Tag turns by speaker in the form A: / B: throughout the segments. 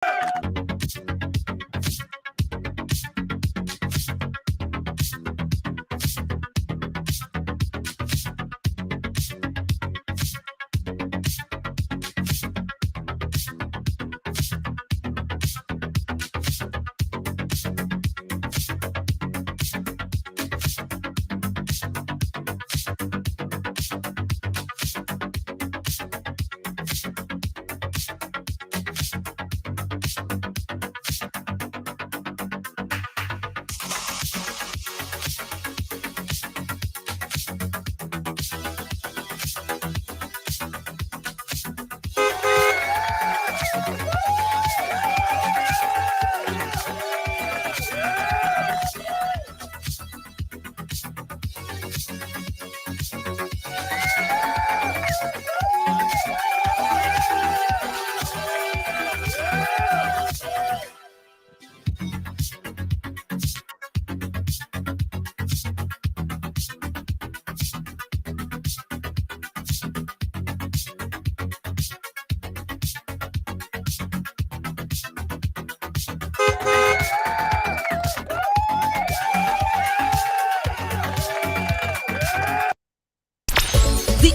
A: The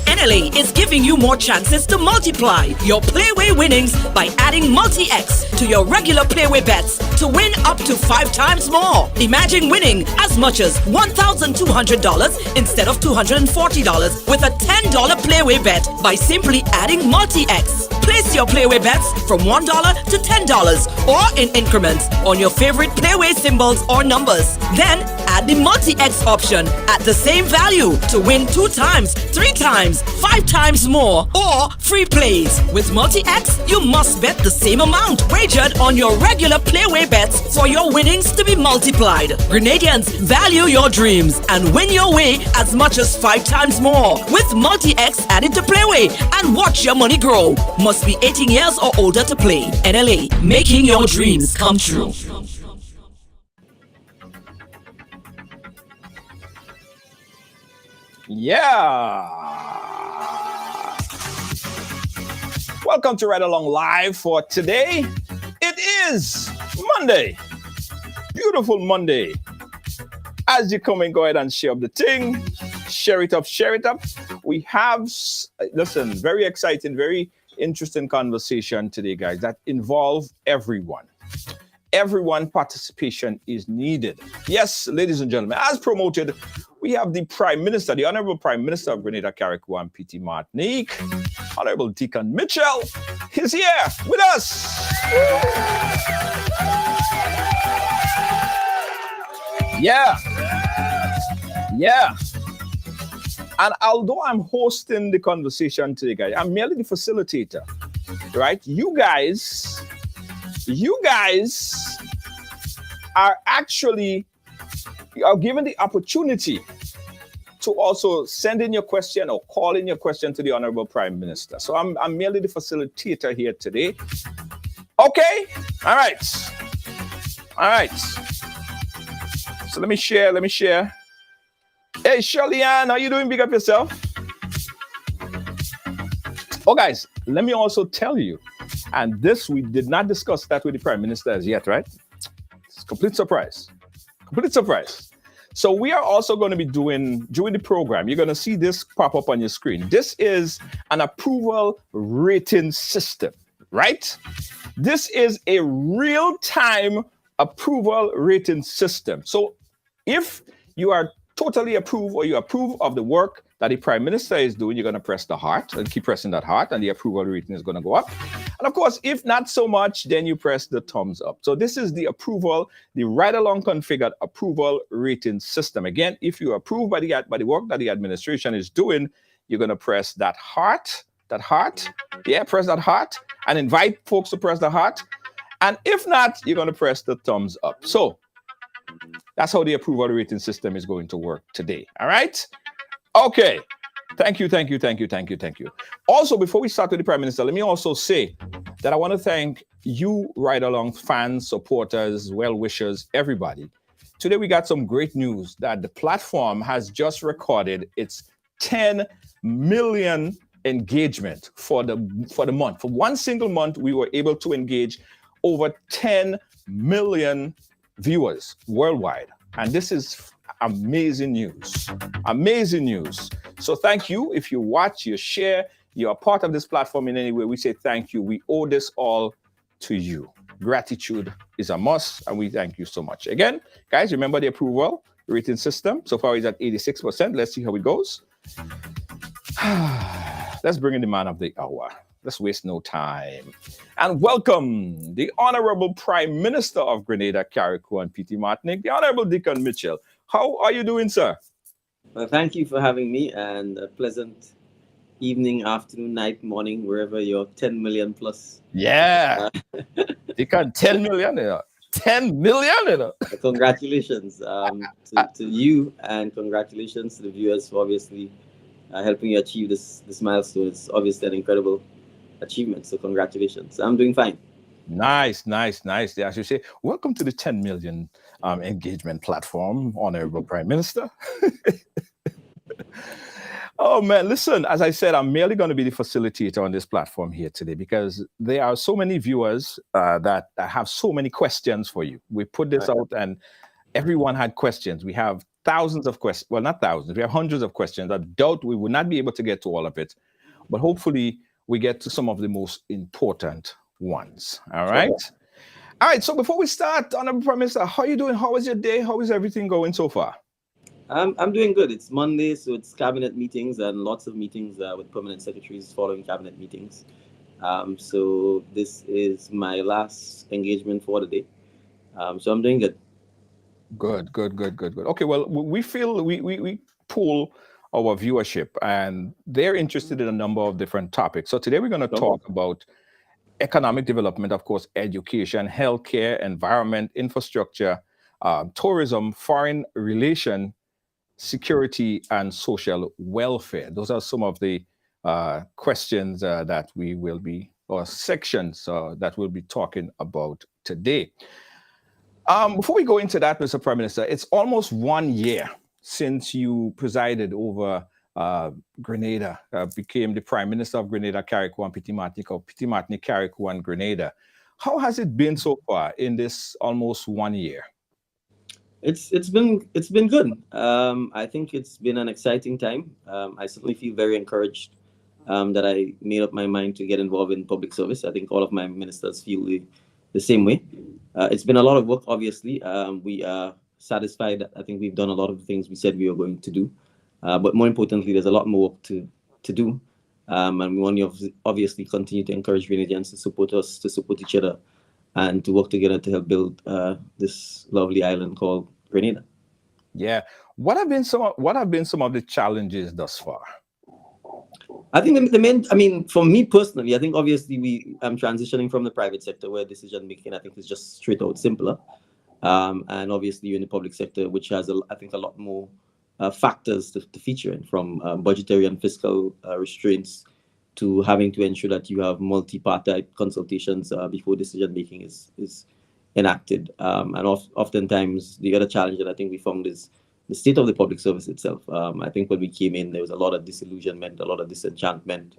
A: NLA is giving you more chances to multiply your Playway winnings by adding MultiX to your regular Playway bets to win up to 5 times more. Imagine winning as much as $1,200 instead of $240 with a $10 Playway bet by simply adding MultiX. Place your Playway bets from $1 to $10 or in increments on your favorite Playway symbols or numbers. Then add the MultiX option at the same value to win 2 times, 3 times, 5 times more or free plays. With MultiX, you must bet the same amount wagered on your regular Playway bets for your winnings to be multiplied. Grenadians, value your dreams and win your way as much as 5 times more with MultiX added to Playway and watch your money grow. Must be 18 years or older to play. NLA, making your dreams come true.
B: Yeah. Welcome to Ride Along Live for today. It is Monday. Beautiful Monday. As you come and go ahead and share up the thing, share it up, share it up. We have, listen, very exciting, very interesting conversation today, guys, that involve everyone. Everyone participation is needed. Yes, ladies and gentlemen, as promoted, we have the Prime Minister, the Honorable Prime Minister of Grenada, Carriacou and PT Martinique, Honorable Dickon Mitchell. He's here with us. Yeah. And although I'm hosting the conversation today, guys, I'm merely the facilitator, right? You guys are actually given the opportunity to also send in your question or call in your question to the Honorable Prime Minister. So I'm merely the facilitator here today. Okay, all right. So let me share. Hey, Shirley Ann, how you doing? Big up yourself. Oh, guys, let me also tell you, and this, we did not discuss that with the Prime Minister as yet, right? It's a complete surprise. So we are also going to be during the program, you're going to see this pop up on your screen. This is an approval rating system, right? This is a real-time approval rating system. So if you are totally approve or you approve of the work that the Prime Minister is doing, you're going to press the heart and keep pressing that heart and the approval rating is going to go up. And of course, if not so much, then you press the thumbs up. So this is the approval, the Ride Along configured approval rating system. Again, if you approve by the work that the administration is doing, you're going to press that heart. Yeah, press that heart and invite folks to press the heart. And if not, you're going to press the thumbs up. So that's how the approval rating system is going to work today. All right? Okay. Thank you. Also, before we start with the Prime Minister, let me also say that I want to thank you, Ride Along fans, supporters, well-wishers, everybody. Today, we got some great news that the platform has just recorded its 10 million engagement for the month. For one single month, we were able to engage over 10 million viewers worldwide. And this is amazing news. Amazing news. So thank you. If you watch, you share, you're a part of this platform in any way, we say thank you. We owe this all to you. Gratitude is a must, and we thank you so much. Again, guys, remember the approval rating system. So far, it's at 86%. Let's see how it goes. Let's bring in the man of the hour. Let's waste no time. And welcome the Honorable Prime Minister of Grenada, Carriacou and Petit Martinique, the Honorable Dickon Mitchell. How are you doing, sir?
C: Well, thank you for having me, and a pleasant evening, afternoon, night, morning, wherever you're 10 million plus.
B: Yeah. Dickon, 10 million, 10 million,
C: Congratulations to you, and congratulations to the viewers for obviously helping you achieve this milestone. It's obviously an incredible achievement, so congratulations. I'm doing fine.
B: Nice. As you say, welcome to the 10 million engagement platform, Honorable Prime Minister. Oh man, listen, as I said, I'm merely going to be the facilitator on this platform here today because there are so many viewers that have so many questions for you. We put this out and everyone had questions. We have thousands of questions. Well, not thousands. We have hundreds of questions. I doubt we will not be able to get to all of it, but hopefully we get to some of the most important ones. All right. Sure. All right. So before we start, Honorable Prime Minister, how are you doing? How was your day? How is everything going so far?
C: I'm doing good. It's Monday, so it's cabinet meetings and lots of meetings with permanent secretaries following cabinet meetings. So this is my last engagement for the day. So I'm doing good.
B: Good. Okay, well, we feel we pull our viewership and they're interested in a number of different topics. So today we're going to talk about economic development, of course, education, healthcare, environment, infrastructure, tourism, foreign relation, security, and social welfare. Those are some of the questions that we will be, or sections that we'll be talking about today. Before we go into that, Mr. Prime Minister, it's almost 1 year since you presided over Grenada, became the Prime Minister of Grenada, Carriacou and Petit Martinique, or Petit Martinique, Carriacou and Grenada. How has it been so far in this almost 1 year?
C: It's been good. I think it's been an exciting time. I certainly feel very encouraged that I made up my mind to get involved in public service. I think all of my ministers feel the same way. It's been a lot of work, obviously. We are satisfied that I think we've done a lot of the things we said we were going to do. But more importantly, there's a lot more work to do. And we want to obviously continue to encourage Grenadians to support us, to support each other, and to work together to help build this lovely island called Grenada.
B: Yeah. What have been some of the challenges thus far?
C: I think the main, for me personally, I think obviously I'm transitioning from the private sector where decision making, I think, is just straight out simpler. And obviously you're in the public sector, which has, I think, a lot more factors to feature in, from budgetary and fiscal restraints to having to ensure that you have multi-party consultations before decision making is enacted. And oftentimes the other challenge that I think we found is the state of the public service itself. I think when we came in, there was a lot of disillusionment, a lot of disenchantment.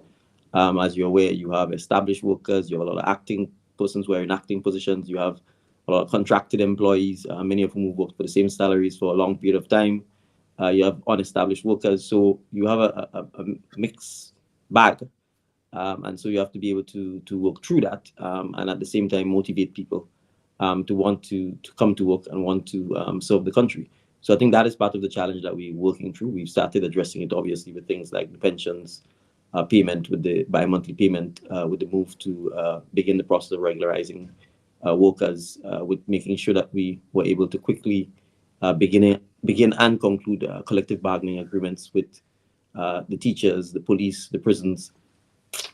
C: As you're aware, you have established workers, you have a lot of acting persons who are in acting positions, you have a lot of contracted employees, many of whom worked for the same salaries for a long period of time. You have unestablished workers, so you have a mixed bag. And so you have to be able to work through that and at the same time motivate people to want to come to work and want to serve the country. So I think that is part of the challenge that we're working through. We've started addressing it, obviously, with things like the pensions payment, with the bi-monthly payment, with the move to begin the process of regularizing workers, with making sure that we were able to quickly begin and conclude collective bargaining agreements with the teachers, the police, the prisons,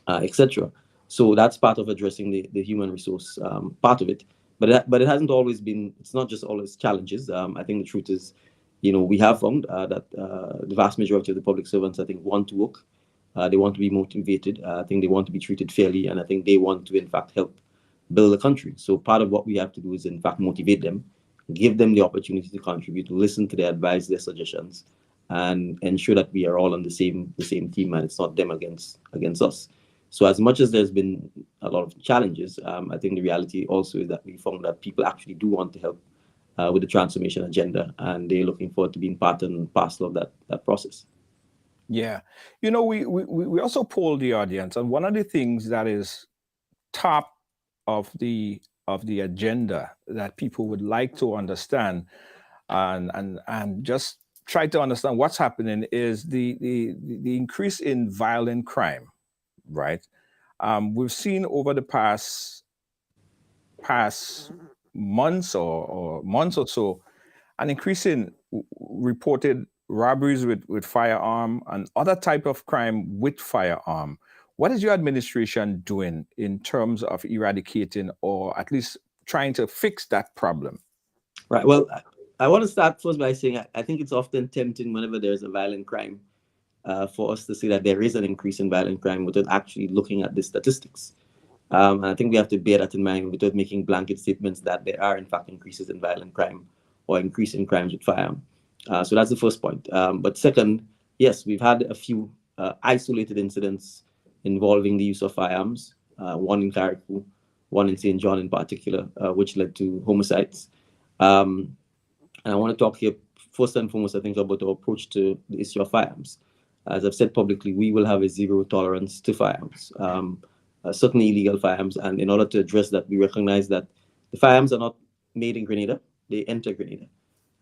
C: etc. So that's part of addressing the human resource part of it. But it hasn't always been, it's not just always challenges. I think the truth is, we have found that the vast majority of the public servants, I think, want to work. They want to be motivated. I think they want to be treated fairly. And I think they want to, in fact, help build the country. So part of what we have to do is, in fact, motivate them, give them the opportunity to contribute, listen to their advice, their suggestions, and ensure that we are all on the same team and it's not them against us. So as much as there's been a lot of challenges, I think the reality also is that we found that people actually do want to help with the transformation agenda, and they're looking forward to being part and parcel of that process.
B: Yeah. We also polled the audience, and one of the things that is top of the agenda that people would like to understand and just try to understand what's happening is the increase in violent crime, right? We've seen over the past months or so an increase in reported robberies with firearm and other type of crime with firearm. What is your administration doing in terms of eradicating or at least trying to fix that problem?
C: Right. Well, I want to start first by saying I think it's often tempting whenever there's a violent crime for us to say that there is an increase in violent crime without actually looking at the statistics. And I think we have to bear that in mind without making blanket statements that there are in fact increases in violent crime or increase in crimes with firearm. So that's the first point. But second, yes, we've had a few isolated incidents involving the use of firearms, one in Carriacou, one in St. John in particular, which led to homicides. And I want to talk here first and foremost, I think, about our approach to the issue of firearms. As I've said publicly, we will have a zero tolerance to firearms, certainly illegal firearms. And in order to address that, we recognize that the firearms are not made in Grenada, they enter Grenada.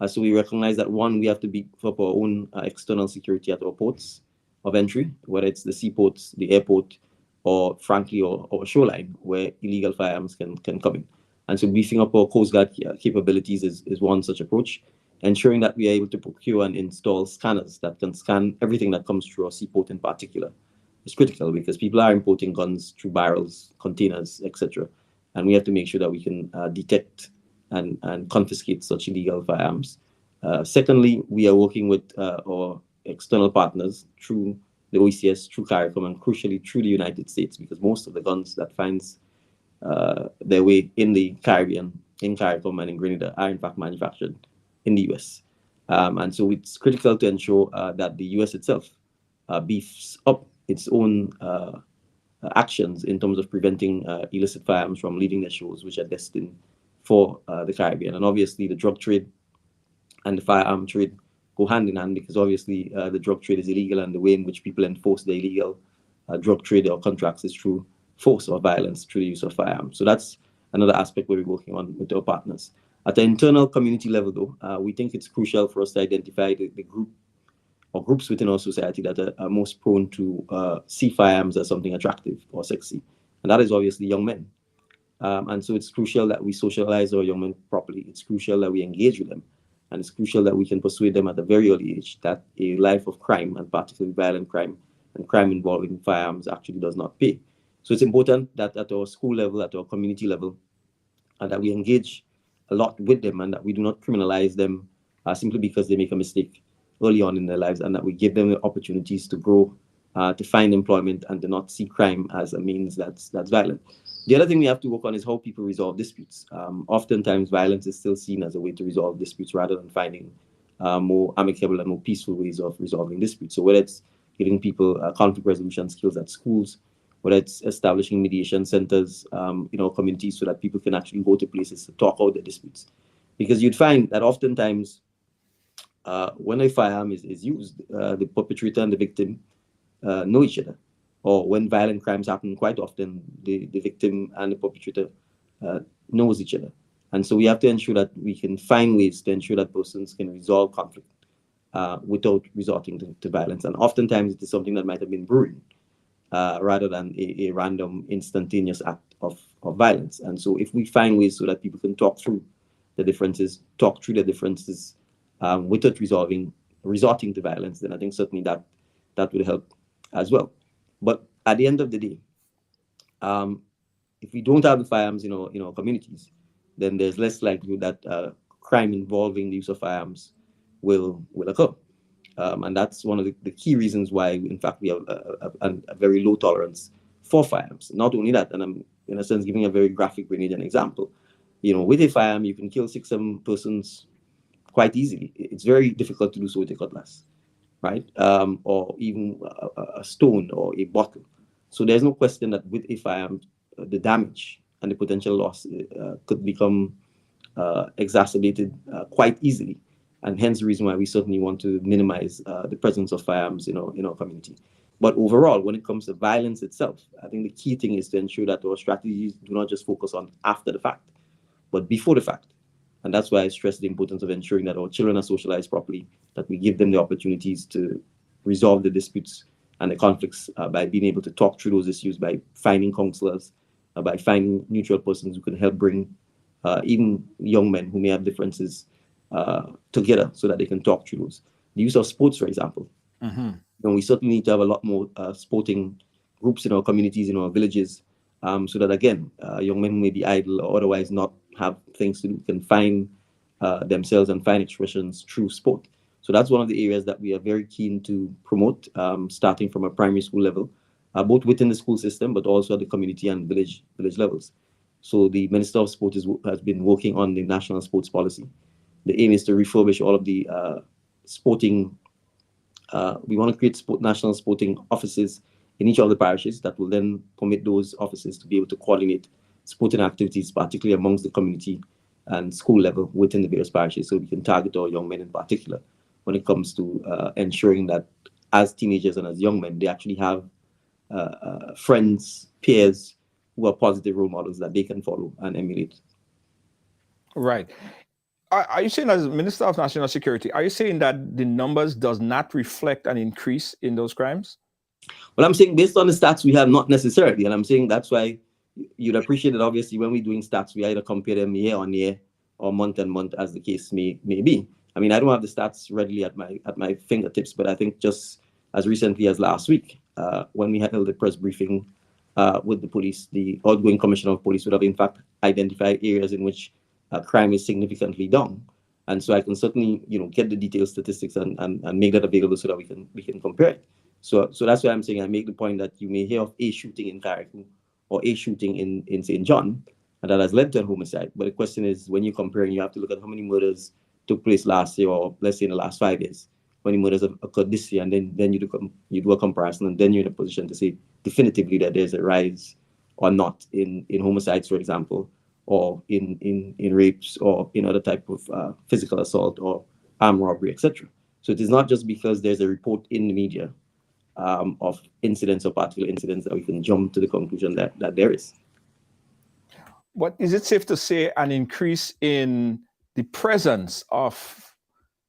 C: So we recognize that, one, we have to beef up our own external security at our ports of entry, whether it's the seaports, the airport, or frankly, our shoreline, where illegal firearms can come in. And so beefing up our Coast Guard capabilities is one such approach. Ensuring that we are able to procure and install scanners that can scan everything that comes through our seaport in particular is critical, because people are importing guns through barrels, containers, etc. And we have to make sure that we can detect and confiscate such illegal firearms. Secondly, we are working with our external partners through the OECS, through CARICOM, and crucially through the United States, because most of the guns that finds their way in the Caribbean, in CARICOM and in Grenada, are in fact manufactured in the US. And so it's critical to ensure that the US itself beefs up its own actions in terms of preventing illicit firearms from leaving their shores, which are destined for the Caribbean. And obviously the drug trade and the firearm trade go hand in hand, because obviously the drug trade is illegal, and the way in which people enforce the illegal drug trade or contracts is through force or violence through the use of firearms. So that's another aspect we're working on with our partners. At the internal community level, though, we think it's crucial for us to identify the group or groups within our society that are most prone to see firearms as something attractive or sexy. And that is obviously young men. And so it's crucial that we socialize our young men properly. It's crucial that we engage with them. And it's crucial that we can persuade them at a very early age that a life of crime, and particularly violent crime and crime involving firearms, actually does not pay. So it's important that at our school level, at our community level, that we engage a lot with them, and that we do not criminalize them simply because they make a mistake early on in their lives, and that we give them the opportunities to grow, to find employment, and to not see crime as a means that's violent. The other thing we have to work on is how people resolve disputes. Oftentimes, violence is still seen as a way to resolve disputes rather than finding more amicable and more peaceful ways of resolving disputes. So whether it's giving people conflict resolution skills at schools, whether it's establishing mediation centers in our communities so that people can actually go to places to talk out their disputes. Because you'd find that oftentimes when a firearm is used, the perpetrator and the victim know each other. Or when violent crimes happen, quite often the victim and the perpetrator knows each other. And so we have to ensure that we can find ways to ensure that persons can resolve conflict without resorting to violence. And oftentimes it is something that might have been brewing rather than a random instantaneous act of violence. And so if we find ways so that people can talk through the differences without resorting to violence, then I think certainly that would help as well. But at the end of the day, if we don't have the firearms in our communities, then there's less likelihood that crime involving the use of firearms will occur. And that's one of the key reasons why, in fact, we have a very low tolerance for firearms. Not only that, and I'm, in a sense, giving a very graphic Grenadian example. With a firearm, you can kill 6-7 persons quite easily. It's very difficult to do so with a cutlass, right? Or even a stone or a bottle. So there's no question that with a firearm, the damage and the potential loss could become exacerbated quite easily. And hence the reason why we certainly want to minimize the presence of firearms in our community. But overall, when it comes to violence itself, I think the key thing is to ensure that our strategies do not just focus on after the fact, but before the fact. And that's why I stress the importance of ensuring that our children are socialized properly, that we give them the opportunities to resolve the disputes and the conflicts by being able to talk through those issues, by finding counselors, by finding neutral persons who can help bring even young men who may have differences together so that they can talk through those. The use of sports, for example.
B: Mm-hmm.
C: And we certainly need to have a lot more sporting groups in our communities, in our villages, so that, again, young men who may be idle or otherwise not have things to do can find themselves and find expressions through sport. So that's one of the areas that we are very keen to promote, starting from a primary school level, both within the school system, but also at the community and village levels. So the Minister of Sport has been working on the national sports policy. The aim is to refurbish all of the sporting. We want to create national sporting offices in each of the parishes that will then permit those offices to be able to coordinate sporting activities, particularly amongst the community and school level within the various parishes, so we can target our young men in particular when it comes to ensuring that as teenagers and as young men, they actually have friends, peers who are positive role models that they can follow and emulate.
B: Right. Are you saying, as Minister of National Security, are you saying that the numbers does not reflect an increase in those crimes?
C: Well, I'm saying based on the stats we have, not necessarily. And I'm saying that's why you'd appreciate it, obviously, when we're doing stats, we either compare them year on year or month on month, as the case may be. I mean, I don't have the stats readily at my fingertips, but I think just as recently as last week, when we held a press briefing with the police, the outgoing Commissioner of Police would have in fact identified areas in which crime is significantly down. And so I can certainly, get the detailed statistics and make that available so that we can compare it. So that's why I'm saying I make the point that you may hear of a shooting in Carriacou or a shooting in St. John, and that has led to a homicide. But the question is, when you're comparing, you have to look at how many murders took place last year, or let's say in the last 5 years, how many murders have occurred this year, and then you do a comparison, and then you're in a position to say definitively that there's a rise or not in homicides, for example, or in rapes, or in other type of physical assault or armed robbery, etc. So it is not just because there's a report in the media of incidents or particular incidents that we can jump to the conclusion that there is.
B: But is it safe to say an increase in the presence of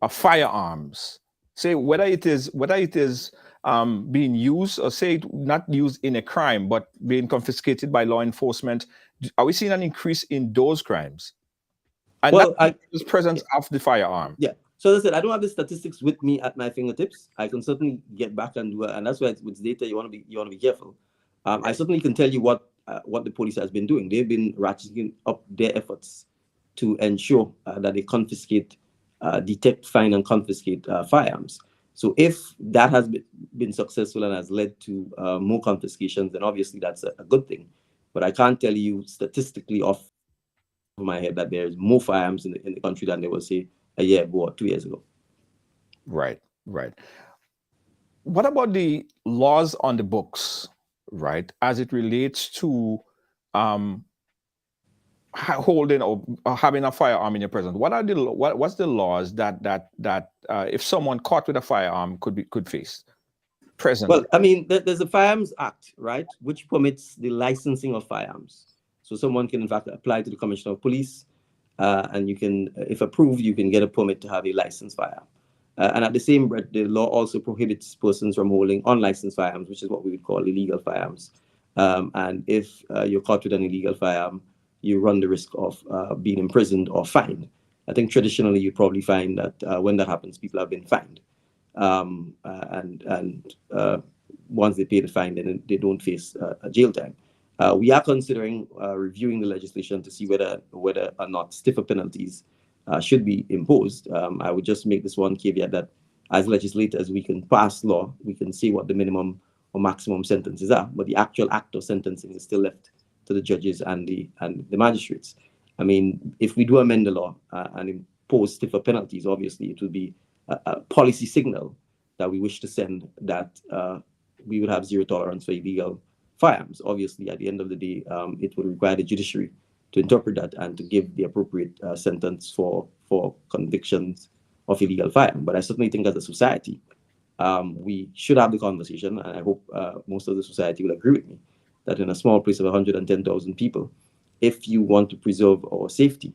B: firearms, say whether it is being used, or say not used in a crime, but being confiscated by law enforcement? Are we seeing an increase in those crimes? And
C: well,
B: the presence of the firearm.
C: Yeah. So as I said, I don't have the statistics with me at my fingertips. I can certainly get back and do it, and that's why with data you want to be careful. I certainly can tell you what the police has been doing. They've been ratcheting up their efforts to ensure that they confiscate, detect, find, and confiscate firearms. So if that has been successful and has led to more confiscations, then obviously that's a good thing. But I can't tell you statistically off my head that there's more firearms in the country than there was, say, a year ago or 2 years ago.
B: Right. What about the laws on the books, right, as it relates to holding or having a firearm in your presence? What's the laws that if someone caught with a firearm could face present?
C: Well, I mean, there's a Firearms Act, right, which permits the licensing of firearms. So someone can in fact apply to the Commissioner of Police, and you can, if approved, you can get a permit to have a licensed firearm. And at the same breath, the law also prohibits persons from holding unlicensed firearms, which is what we would call illegal firearms. And if you're caught with an illegal firearm, you run the risk of being imprisoned or fined. I think traditionally you probably find that when that happens, people have been fined. And once they pay the fine, then they don't face a jail time. We are considering reviewing the legislation to see whether or not stiffer penalties should be imposed. I would just make this one caveat that as legislators, we can pass law, we can see what the minimum or maximum sentences are, but the actual act of sentencing is still left to the judges and the magistrates. I mean, if we do amend the law and impose stiffer penalties, obviously it will be a policy signal that we wish to send, that we would have zero tolerance for illegal firearms. Obviously, at the end of the day, it would require the judiciary to interpret that and to give the appropriate sentence for convictions of illegal firearms. But I certainly think as a society, we should have the conversation, and I hope most of the society will agree with me, that in a small place of 110,000 people, if you want to preserve our safety,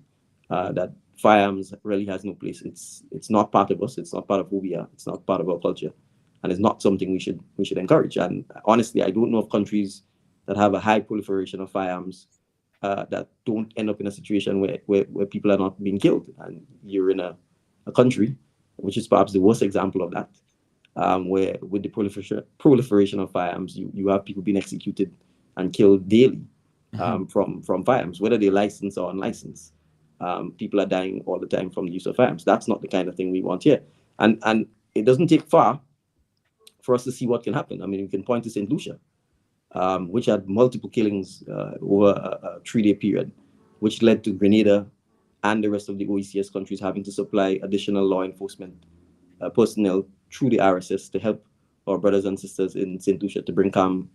C: that firearms really has no place. It's not part of us. It's not part of who we are. It's not part of our culture, and it's not something we should encourage. And honestly, I don't know of countries that have a high proliferation of firearms that don't end up in a situation where people are not being killed. And you're in a country, which is perhaps the worst example of that, where with the proliferation of firearms, you have people being executed and killed daily from firearms, whether they're licensed or unlicensed. People are dying all the time from the use of firearms. That's not the kind of thing we want here. And it doesn't take far for us to see what can happen. I mean, we can point to St. Lucia, which had multiple killings over a 3-day period, which led to Grenada and the rest of the OECS countries having to supply additional law enforcement personnel through the RSS to help our brothers and sisters in St. Lucia to bring calm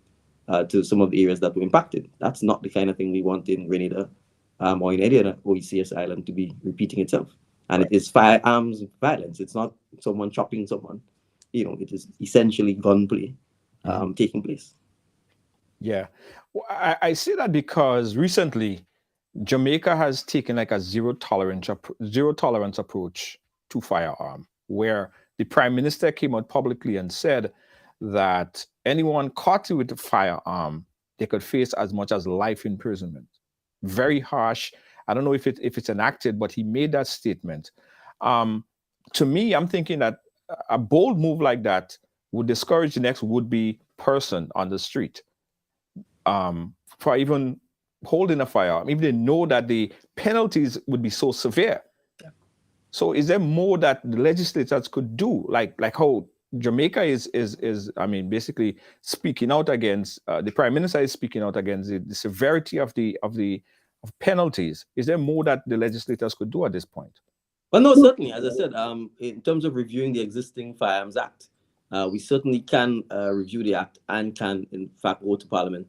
C: to some of the areas that were impacted. That's not the kind of thing we want in Grenada or in any other OECS island to be repeating itself. And it is firearms violence. It's not someone chopping someone. You know, it is essentially gunplay taking place.
B: Yeah, well, I say that because recently Jamaica has taken like a zero tolerance approach to firearm, where the Prime Minister came out publicly and said that anyone caught with a firearm, they could face as much as life imprisonment. Very harsh. I don't know if it's enacted, but he made that statement. To me, I'm thinking that a bold move like that would discourage the next would-be person on the street for even holding a firearm, even they know that the penalties would be so severe. Yeah. So is there more that the legislators could do, like how Jamaica is I mean, basically speaking out against the Prime Minister is speaking out against the severity of penalties. Is there more that the legislators could do at this point?
C: Well, no, certainly. As I said, in terms of reviewing the existing Firearms Act, we certainly can review the act and can, in fact, go to Parliament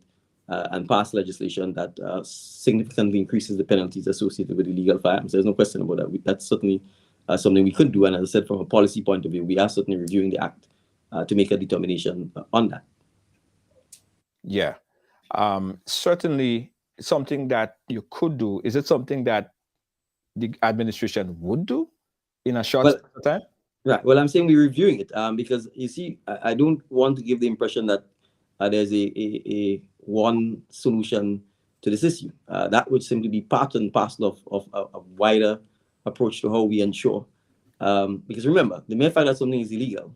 C: and pass legislation that significantly increases the penalties associated with illegal firearms. There's no question about that. That's certainly something we could do. And as I said, from a policy point of view, we are certainly reviewing the act to make a determination on that.
B: Yeah, certainly something that you could do. Is it something that the administration would do in a short time?
C: Right. Well, I'm saying we're reviewing it because, you see, I don't want to give the impression that there's a one solution to this issue. That would simply be part and parcel of a wider approach to how we ensure. Because remember, the mere fact that something is illegal,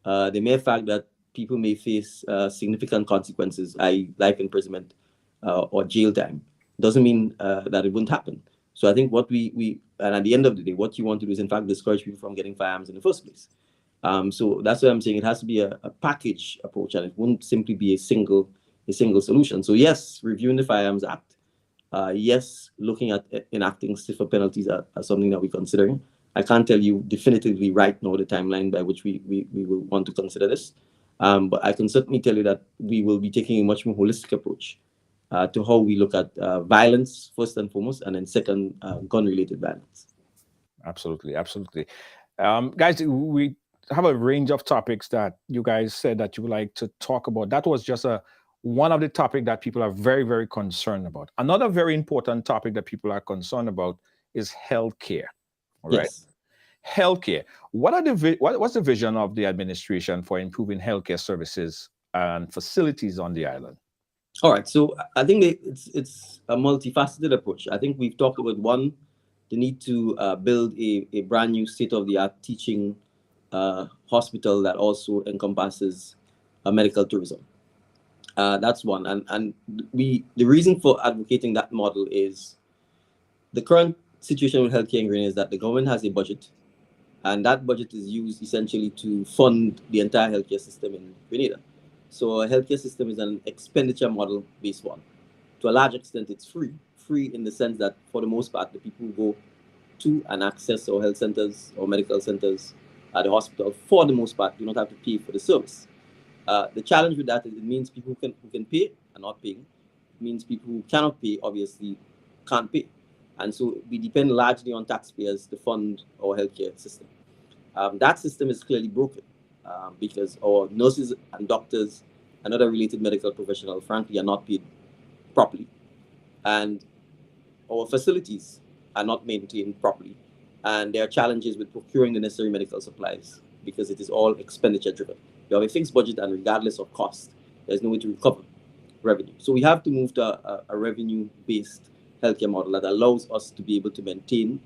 C: the mere fact that people may face significant consequences, i.e. life imprisonment or jail time, doesn't mean that it wouldn't happen. So I think what we and at the end of the day, what you want to do is in fact discourage people from getting firearms in the first place. So that's why I'm saying it has to be a package approach, and it wouldn't simply be a single solution. So yes, reviewing the Firearms Act, yes, looking at enacting stiffer penalties are something that we're considering. I can't tell you definitively right now the timeline by which we will want to consider this, but I can certainly tell you that we will be taking a much more holistic approach to how we look at violence first and foremost, and then second, gun-related violence.
B: Absolutely, absolutely. Guys, we have a range of topics that you guys said that you would like to talk about. That was just one of the topics that people are very, very concerned about. Another very important topic that people are concerned about is healthcare. All right,
C: yes.
B: Healthcare. What's the vision of the administration for improving healthcare services and facilities on the island?
C: All right, so I think it's a multifaceted approach. I think we've talked about one, the need to build a brand new state-of-the-art teaching hospital that also encompasses medical tourism. That's one, and the reason for advocating that model is the current situation with healthcare in Grenada is that the government has a budget, and that budget is used essentially to fund the entire healthcare system in Grenada. So a healthcare system is an expenditure model based one. To a large extent, it's free in the sense that for the most part, the people who go to and access our health centers or medical centers at the hospital, for the most part, do not have to pay for the service. The challenge with that is it means people who can pay are not paying. It means people who cannot pay obviously can't pay. And so we depend largely on taxpayers to fund our healthcare system. That system is clearly broken because our nurses and doctors and other related medical professionals, frankly, are not paid properly. And our facilities are not maintained properly. And there are challenges with procuring the necessary medical supplies because it is all expenditure driven. You have a fixed budget, and regardless of cost, there's no way to recover revenue. So we have to move to a revenue-based healthcare model that allows us to be able to maintain,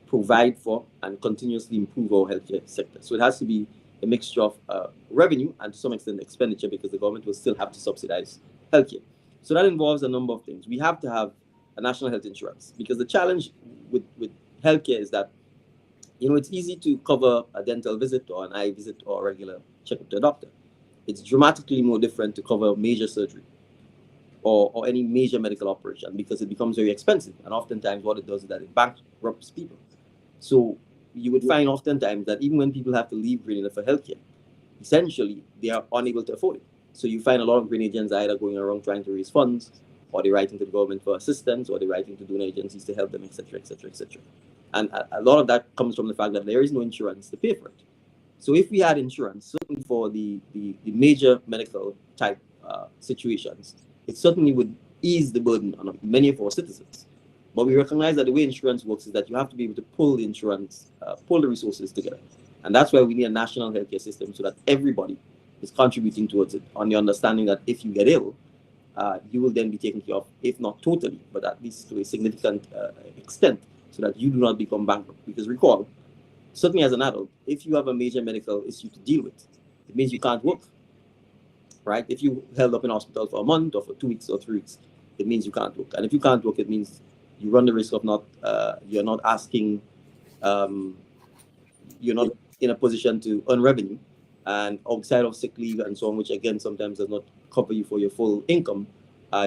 C: provide for, and continuously improve our healthcare sector. So it has to be a mixture of revenue and to some extent expenditure, because the government will still have to subsidize healthcare. So that involves a number of things. We have to have a national health insurance, because the challenge with healthcare is that, it's easy to cover a dental visit or an eye visit or a regular checkup to a doctor. It's dramatically more different to cover major surgery or any major medical operation, because it becomes very expensive. And oftentimes what it does is that it bankrupts people. So you would find oftentimes that even when people have to leave Grenada for healthcare, essentially they are unable to afford it. So you find a lot of Grenadians either going around trying to raise funds, or they're writing to the government for assistance, or they're writing to donor agencies to help them, etc., etc., etc. And a lot of that comes from the fact that there is no insurance to pay for it. So if we had insurance, certainly for the major medical type situations, it certainly would ease the burden on many of our citizens. But we recognize that the way insurance works is that you have to be able to pull the insurance, pull the resources together. And that's why we need a national healthcare system, so that everybody is contributing towards it, on the understanding that if you get ill, you will then be taken care of, if not totally, but at least to a significant extent, so that you do not become bankrupt. Because recall, certainly as an adult, if you have a major medical issue to deal with, it means you can't work, right? If you held up in hospital for a month or for 2 weeks or 3 weeks, it means you can't work. And if you can't work, it means you run the risk of you're not asking, you're not in a position to earn revenue. And outside of sick leave and so on, which again sometimes does not cover you for your full income,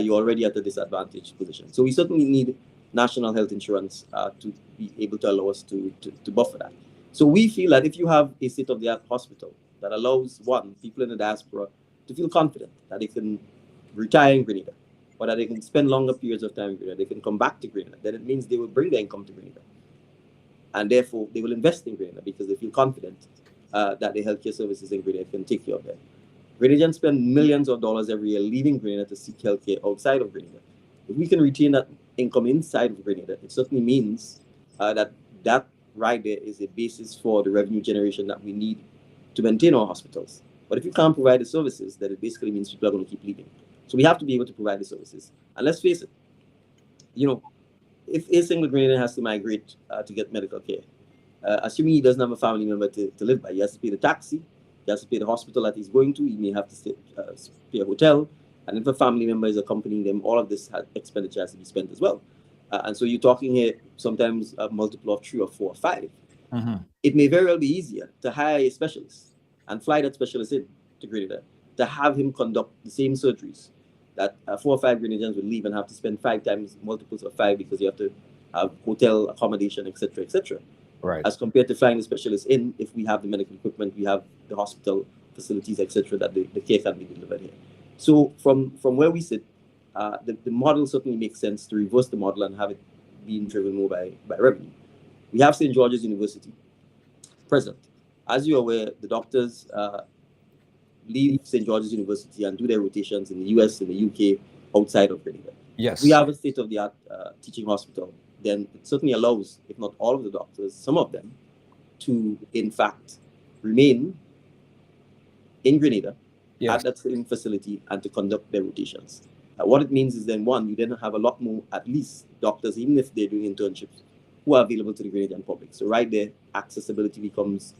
C: you're already at a disadvantaged position. So we certainly need national health insurance to be able to allow us to buffer that. So we feel that if you have a state-of-the-art hospital that allows, one, people in the diaspora to feel confident that they can retire in Grenada, or that they can spend longer periods of time in Grenada, they can come back to Grenada, then it means they will bring their income to Grenada. And therefore, they will invest in Grenada because they feel confident that the healthcare services in Grenada can take care of them. Grenadians spend millions of dollars every year leaving Grenada to seek healthcare outside of Grenada. If we can retain that income inside of Grenada, it certainly means that right there is a basis for the revenue generation that we need to maintain our hospitals. But if you can't provide the services, then it basically means people are going to keep leaving. So we have to be able to provide the services. And let's face it, if a single Grenadian has to migrate to get medical care, assuming he doesn't have a family member to live by, he has to pay the taxi, he has to pay the hospital that he's going to, he may have to pay a hotel, and if a family member is accompanying them, all of this expenditure has to be spent as well. And so you're talking here sometimes a multiple of 3 or 4 or 5.
B: Mm-hmm.
C: It may very well be easier to hire a specialist and fly that specialist in to Grenada to have him conduct the same surgeries that 4 or 5 Grenadians would leave and have to spend 5 times multiples of 5, because you have to have hotel accommodation, etc., etc.
B: Right.
C: As compared to flying the specialist in, if we have the medical equipment, we have the hospital facilities, etc., that the care can be delivered here. So from where we sit, the model certainly makes sense to reverse the model and have it being driven more by revenue. We have St. George's University present. As you're aware, the doctors leave St. George's University and do their rotations in the US, in the UK, outside of Grenada.
B: Yes.
C: We have a state-of-the-art teaching hospital. Then it certainly allows, if not all of the doctors, some of them, to in fact remain in Grenada,
B: yes,
C: at that same facility, and to conduct their rotations. What it means is then, one, you then have a lot more, at least, doctors, even if they're doing internships, who are available to the Grenadian public. So right there, accessibility becomes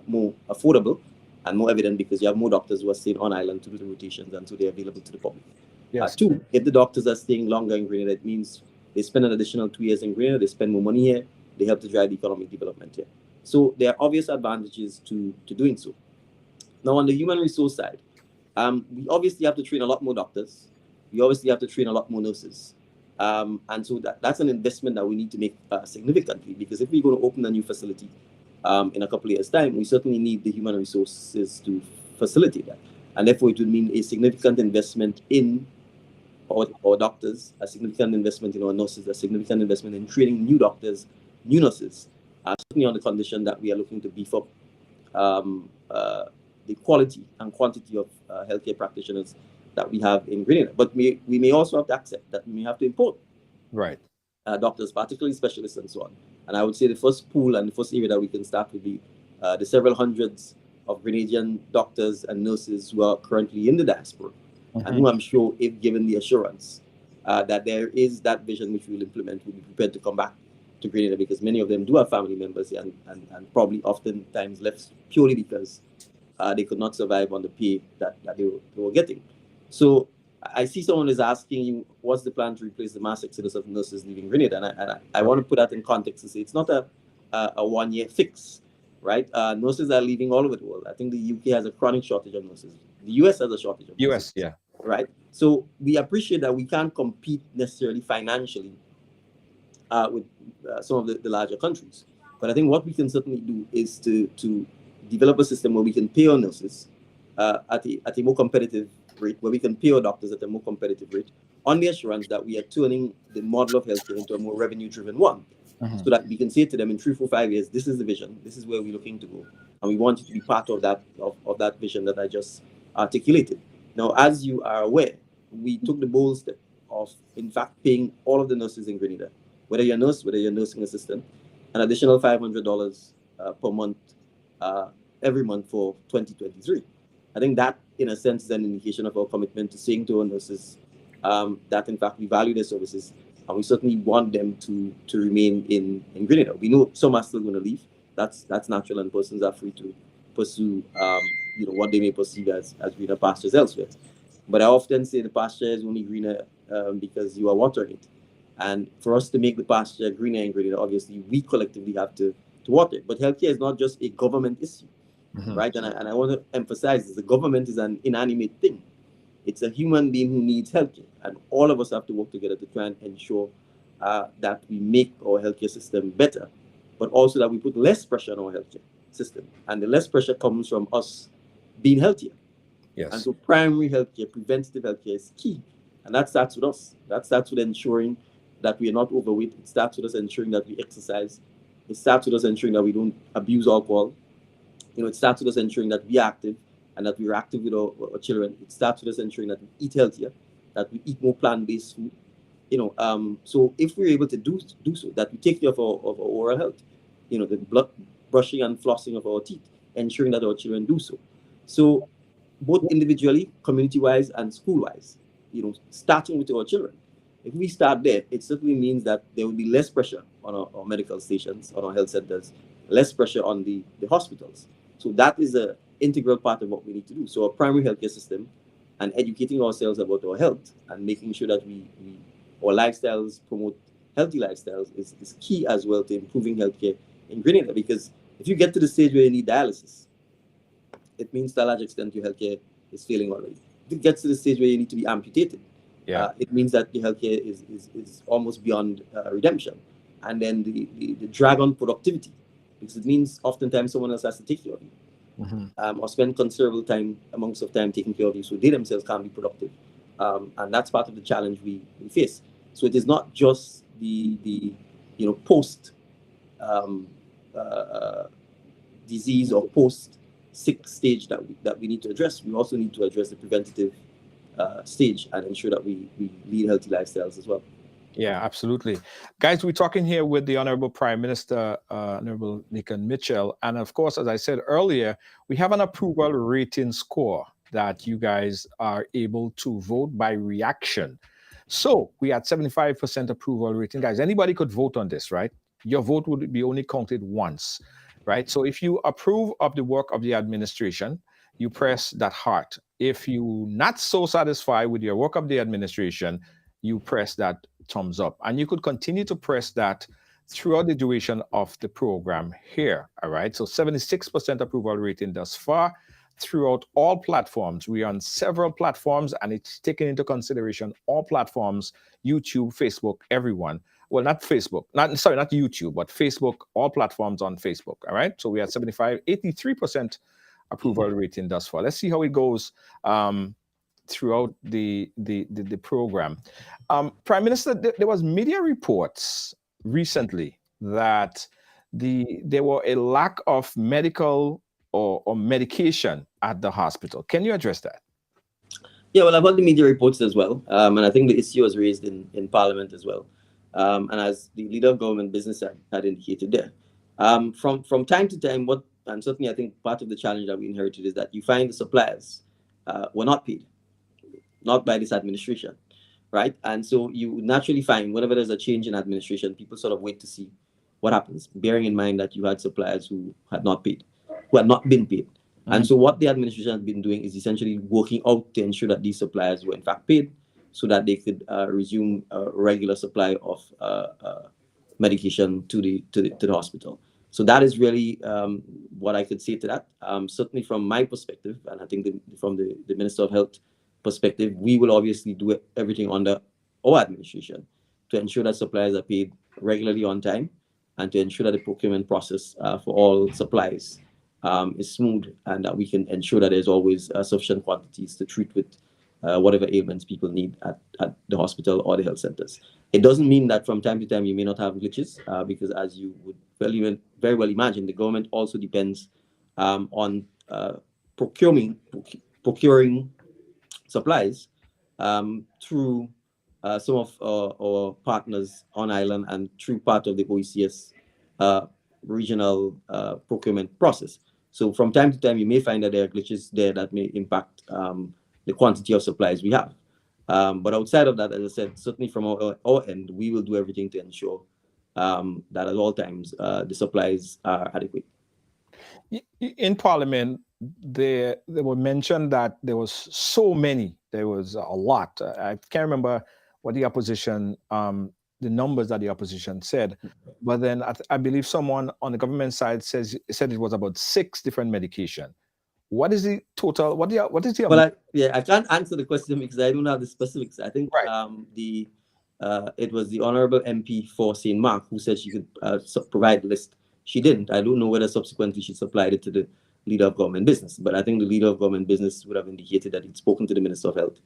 C: more affordable and more evident, because you have more doctors who are staying on island to do the rotations, and so they're available to the public.
B: Yes.
C: 2, if the doctors are staying longer in Grenada, it means they spend an additional 2 years in Grenada, they spend more money here, they help to drive the economic development here. So there are obvious advantages to doing so. Now, on the human resource side, we obviously have to train a lot more doctors. We obviously have to train a lot more nurses. And so that's an investment that we need to make significantly, because if we're going to open a new facility in a couple of years' time, we certainly need the human resources to facilitate that. And therefore, it would mean a significant investment in our doctors, a significant investment in our nurses, a significant investment in training new doctors, new nurses, certainly on the condition that we are looking to beef up the quality and quantity of healthcare practitioners that we have in Grenada. But we may also have to accept that we may have to import doctors, particularly specialists and so on. And I would say the first pool and the first area that we can start would be the several hundreds of Grenadian doctors and nurses who are currently in the diaspora, and who I'm sure, if given the assurance that there is that vision which we'll implement, will be prepared to come back to Grenada, because many of them do have family members and probably oftentimes left purely because they could not survive on the pay that they were getting. So I see someone is asking you, what's the plan to replace the mass exodus of nurses leaving Grenada? And I want to put that in context and say it's not a 1-year fix, right? Nurses are leaving all over the world. I think the UK has a chronic shortage of nurses. The US has a shortage of nurses.
B: Yeah.
C: Right? So we appreciate that we can't compete necessarily financially with some of the larger countries. But I think what we can certainly do is to develop a system where we can pay our nurses at a more competitive rate, where we can pay our doctors at a more competitive rate, on the assurance that we are turning the model of healthcare into a more revenue-driven one, so that we can say to them in 3, 4, 5 years, this is the vision, this is where we're looking to go, and we want you to be part of that vision that I just articulated. Now, as you are aware, we took the bold step of, in fact, paying all of the nurses in Grenada, whether you're a nurse, whether you're a nursing assistant, an additional $500 per month, every month for 2023. I think that, in a sense, is an indication of our commitment to saying to our nurses that, in fact, we value their services, and we certainly want them to remain in Grenada. We know some are still going to leave. That's natural, and persons are free to pursue what they may perceive as greener pastures elsewhere. But I often say the pasture is only greener because you are watering it. And for us to make the pasture greener in Grenada, obviously, we collectively have to water it. But healthcare is not just a government issue, right? And I want to emphasize this. The government is an inanimate thing. It's a human being who needs healthcare. And all of us have to work together to try and ensure that we make our healthcare system better, but also that we put less pressure on our healthcare system. And the less pressure comes from us being healthier.
B: Yes.
C: And so primary healthcare, preventative healthcare is key. And that starts with us. That starts with ensuring that we are not overweight. It starts with us ensuring that we exercise. It starts with us ensuring that we don't abuse alcohol. It starts with us ensuring that we are active and that we're active with our children. It starts with us ensuring that we eat healthier, that we eat more plant-based food. So if we're able to do so, that we take care of our oral health, the blood brushing and flossing of our teeth, ensuring that our children do so. So both individually, community-wise, and school-wise, starting with our children. If we start there, it certainly means that there will be less pressure on our medical stations, on our health centers, less pressure on the hospitals. So that is an integral part of what we need to do. So our primary healthcare system and educating ourselves about our health and making sure that our lifestyles promote healthy lifestyles is key as well to improving healthcare in Grenada. Because if you get to the stage where you need dialysis, it means to a large extent your healthcare is failing already. If it gets to the stage where you need to be amputated, it means that your healthcare is almost beyond redemption. And then the drag on productivity, because it means oftentimes someone else has to take care of you, or spend considerable amounts of time taking care of you, so they themselves can't be productive. And that's part of the challenge we face. So it is not just the post disease or post sick stage that we need to address. We also need to address the preventative stage and ensure that we lead healthy lifestyles as well.
B: Yeah, absolutely. Guys, we're talking here with the Honorable Prime Minister, Honorable Dickon Mitchell. And of course, as I said earlier, we have an approval rating score that you guys are able to vote by reaction. So we had 75% approval rating. Guys, anybody could vote on this, right? Your vote would be only counted once, right? So if you approve of the work of the administration, you press that heart. If you're not so satisfied with your work of the administration, you press that thumbs up. And you could continue to press that throughout the duration of the program here, all right? So 76% approval rating thus far throughout all platforms. We are on several platforms, and it's taken into consideration all platforms, YouTube, Facebook, everyone. Well, not Facebook, not YouTube, but Facebook, all platforms on Facebook, all right? So we had 83% approval rating thus far. Let's see how it goes throughout the program. Prime Minister, there was media reports recently that there were a lack of medical or medication at the hospital. Can you address that?
C: Yeah, well, I've heard the media reports as well, and I think the issue was raised in Parliament as well. And as the leader of government business had indicated there, from time to time, and certainly I think part of the challenge that we inherited is that you find the suppliers were not paid, not by this administration, right? And so you naturally find whenever there's a change in administration, people sort of wait to see what happens, bearing in mind that you had suppliers who had not been paid. And so what the administration has been doing is essentially working out to ensure that these suppliers were in fact paid so that they could resume a regular supply of medication to the hospital. So that is really what I could say to that. Certainly from my perspective, and I think from the Minister of Health perspective, we will obviously do everything under our administration to ensure that suppliers are paid regularly on time and to ensure that the procurement process for all supplies is smooth, and that we can ensure that there's always sufficient quantities to treat with whatever ailments people need at the hospital or the health centers. It doesn't mean that from time to time you may not have glitches, because as you would very well imagine, the government also depends on procuring supplies through some of our partners on island and through part of the OECS regional procurement process. So from time to time, you may find that there are glitches there that may impact the quantity of supplies we have. But outside of that, as I said, certainly from our end, we will do everything to ensure that at all times the supplies are adequate.
B: In Parliament, they were mentioned that there was so many. There was a lot. I can't remember what the opposition, the numbers that the opposition said, but then I believe someone on the government side said it was about 6 different medication. What is the total? What is the?
C: Well, I can't answer the question because I don't have the specifics. I think it was the Honourable MP for St. Mark who said she could provide the list. She didn't. I don't know whether subsequently she supplied it to the leader of government business, but I think the leader of government business would have indicated that he'd spoken to the Minister of Health,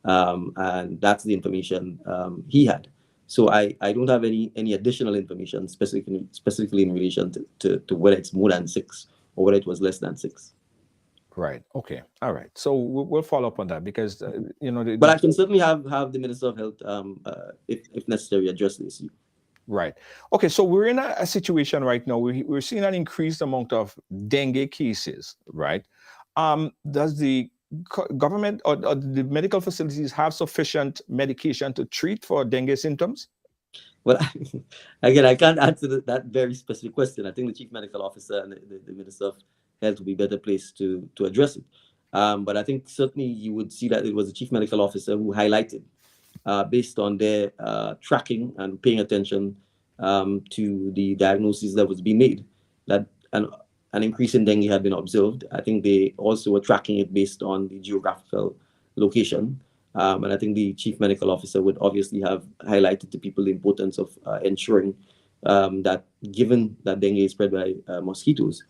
C: and that's the information he had. So I don't have any additional information specifically in relation to whether it's more than 6 or whether it was less than 6.
B: Right. Okay. All right. So we'll follow up on that because
C: but I can certainly have the Minister of Health, if necessary, address the issue.
B: Right. Okay. So we're in a situation right now. We're seeing an increased amount of dengue cases. Right. Does the government or the medical facilities have sufficient medication to treat for dengue symptoms?
C: Well, again, I can't answer that very specific question. I think the Chief Medical Officer and the Minister of Health will be better placed to address it. But I think certainly you would see that it was the Chief Medical Officer who highlighted, based on their tracking and paying attention to the diagnosis that was being made, that an increase in dengue had been observed. I think they also were tracking it based on the geographical location. And I think the Chief Medical Officer would obviously have highlighted to people the importance of ensuring that given that dengue is spread by mosquitoes,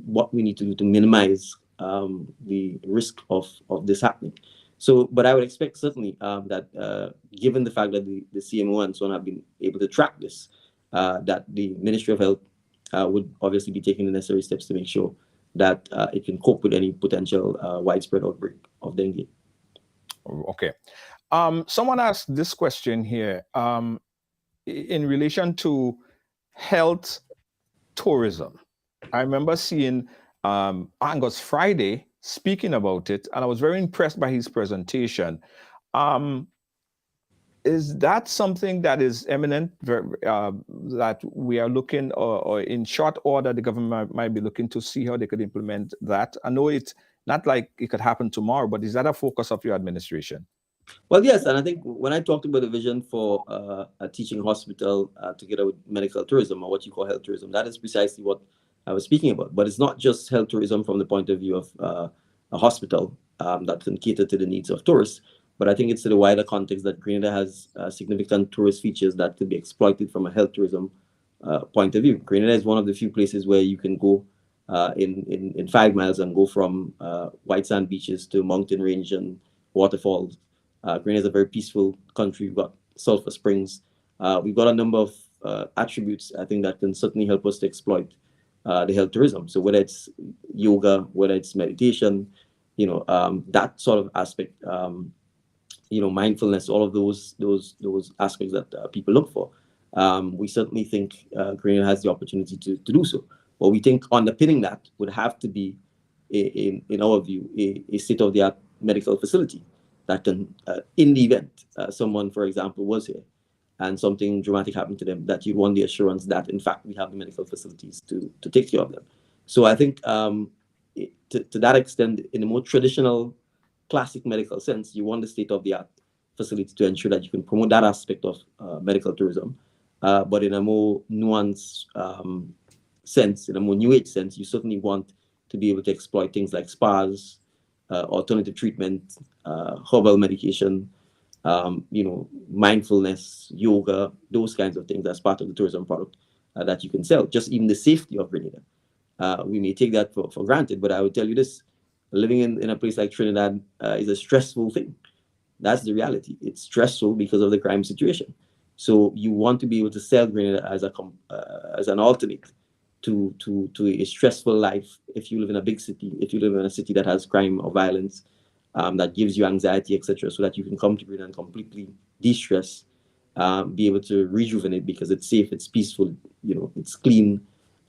C: what we need to do to minimize the risk of this happening. So, but I would expect certainly that given the fact that the CMO and so on have been able to track this, that the Ministry of Health would obviously be taking the necessary steps to make sure that it can cope with any potential widespread outbreak of dengue.
B: Okay. Someone asked this question here in relation to health tourism. I remember seeing Angus Friday speaking about it, and I was very impressed by his presentation. Is that something that is imminent, that we are looking, or in short order, the government might be looking to see how they could implement that? I know it's not like it could happen tomorrow, but is that a focus of your administration?
C: Well, yes, and I think when I talked about the vision for a teaching hospital together with medical tourism, or what you call health tourism, that is precisely what I was speaking about. But it's not just health tourism from the point of view of a hospital that can cater to the needs of tourists, but I think it's to the wider context that Grenada has significant tourist features that could be exploited from a health tourism point of view. Grenada is one of the few places where you can go in 5 miles and go from white sand beaches to mountain range and waterfalls. Grenada is a very peaceful country. We've got sulfur springs. We've got a number of attributes, I think, that can certainly help us to exploit the health tourism. So whether it's yoga, whether it's meditation, that sort of aspect, mindfulness, all of those aspects that people look for. We certainly think Grenada has the opportunity to do so. But we think underpinning that would have to be, in our view, a state-of-the-art medical facility that can, in the event someone, for example, was here and something dramatic happened to them, that you want the assurance that, in fact, we have the medical facilities to take care of them. So I think to that extent, in a more traditional, classic medical sense, you want the state-of-the-art facility to ensure that you can promote that aspect of medical tourism. But in a more nuanced sense, in a more new age sense, you certainly want to be able to exploit things like spas, alternative treatment, herbal medication, mindfulness, yoga, those kinds of things as part of the tourism product that you can sell. Just even the safety of Grenada. We may take that for granted, but I would tell you this, living in a place like Trinidad is a stressful thing. That's the reality. It's stressful because of the crime situation. So you want to be able to sell Grenada as an alternate to a stressful life. If you live in a big city, if you live in a city that has crime or violence, that gives you anxiety, etc., so that you can come to Grenada and completely de-stress, be able to rejuvenate because it's safe, it's peaceful, it's clean,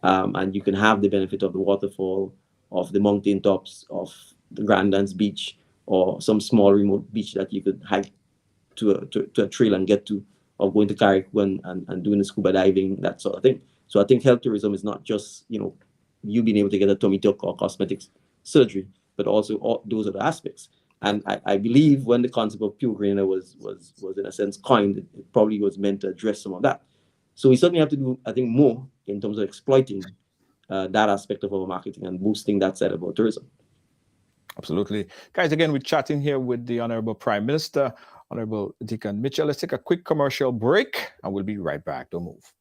C: and you can have the benefit of the waterfall, of the mountain tops, of the Grand Dance Beach, or some small remote beach that you could hike to a trail and get to, or going to Carrick and doing the scuba diving, that sort of thing. So I think health tourism is not just, you being able to get a tummy tuck or cosmetics surgery, but also all those other aspects. And I believe when the concept of Pure Grenada was in a sense coined, it probably was meant to address some of that. So we certainly have to do, I think, more in terms of exploiting that aspect of our marketing and boosting that side of our tourism.
B: Absolutely. Guys, again, we're chatting here with the Honorable Prime Minister, Honorable Dickon Mitchell. Let's take a quick commercial break and we'll be right back. Don't move.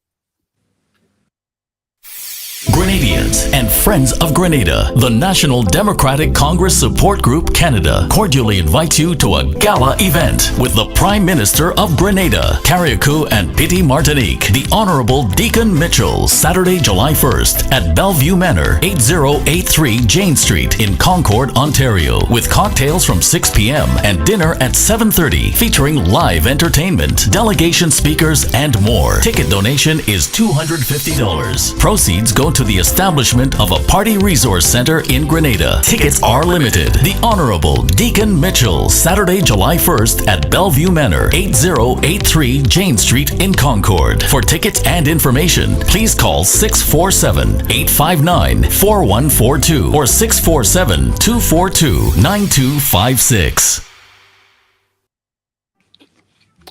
D: Grenadians and Friends of Grenada, the National Democratic Congress Support Group Canada cordially invites you to a gala event with the Prime Minister of Grenada, Carriacou and Piti Martinique, the Honorable Dickon Mitchell, Saturday, July 1st at Bellevue Manor, 8083 Jane Street in Concord, Ontario, with cocktails from 6 p.m. and dinner at 7:30, featuring live entertainment, delegation speakers, and more. Ticket donation is $250. Proceeds go to the establishment of a party resource center in Grenada. Tickets are limited. The Honorable Dickon Mitchell, Saturday, July 1st at Bellevue Manor, 8083 Jane Street in Concord. For tickets and information, please call 647-859-4142 or 647-242-9256.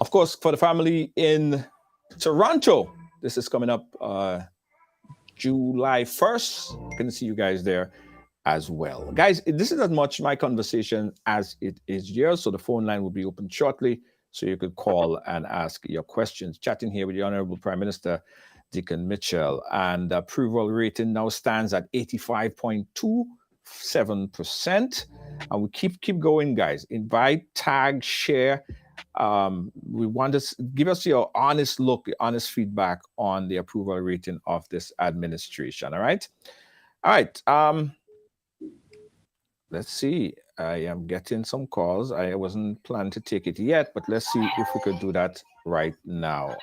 B: Of course, for the family in Toronto, this is coming up July 1st. Can see you guys there as well. Guys, this is as much my conversation as it is yours, so the phone line will be open shortly, so you could call and ask your questions. Chatting here with the Honorable Prime Minister Dickon Mitchell, and the approval rating now stands at 85.27%. And we keep going, guys. Invite, tag, share. We want to give us your honest look, honest feedback on the approval rating of this administration. All right. Let's see. I am getting some calls. I wasn't planning to take it yet, but let's see if we could do that right now.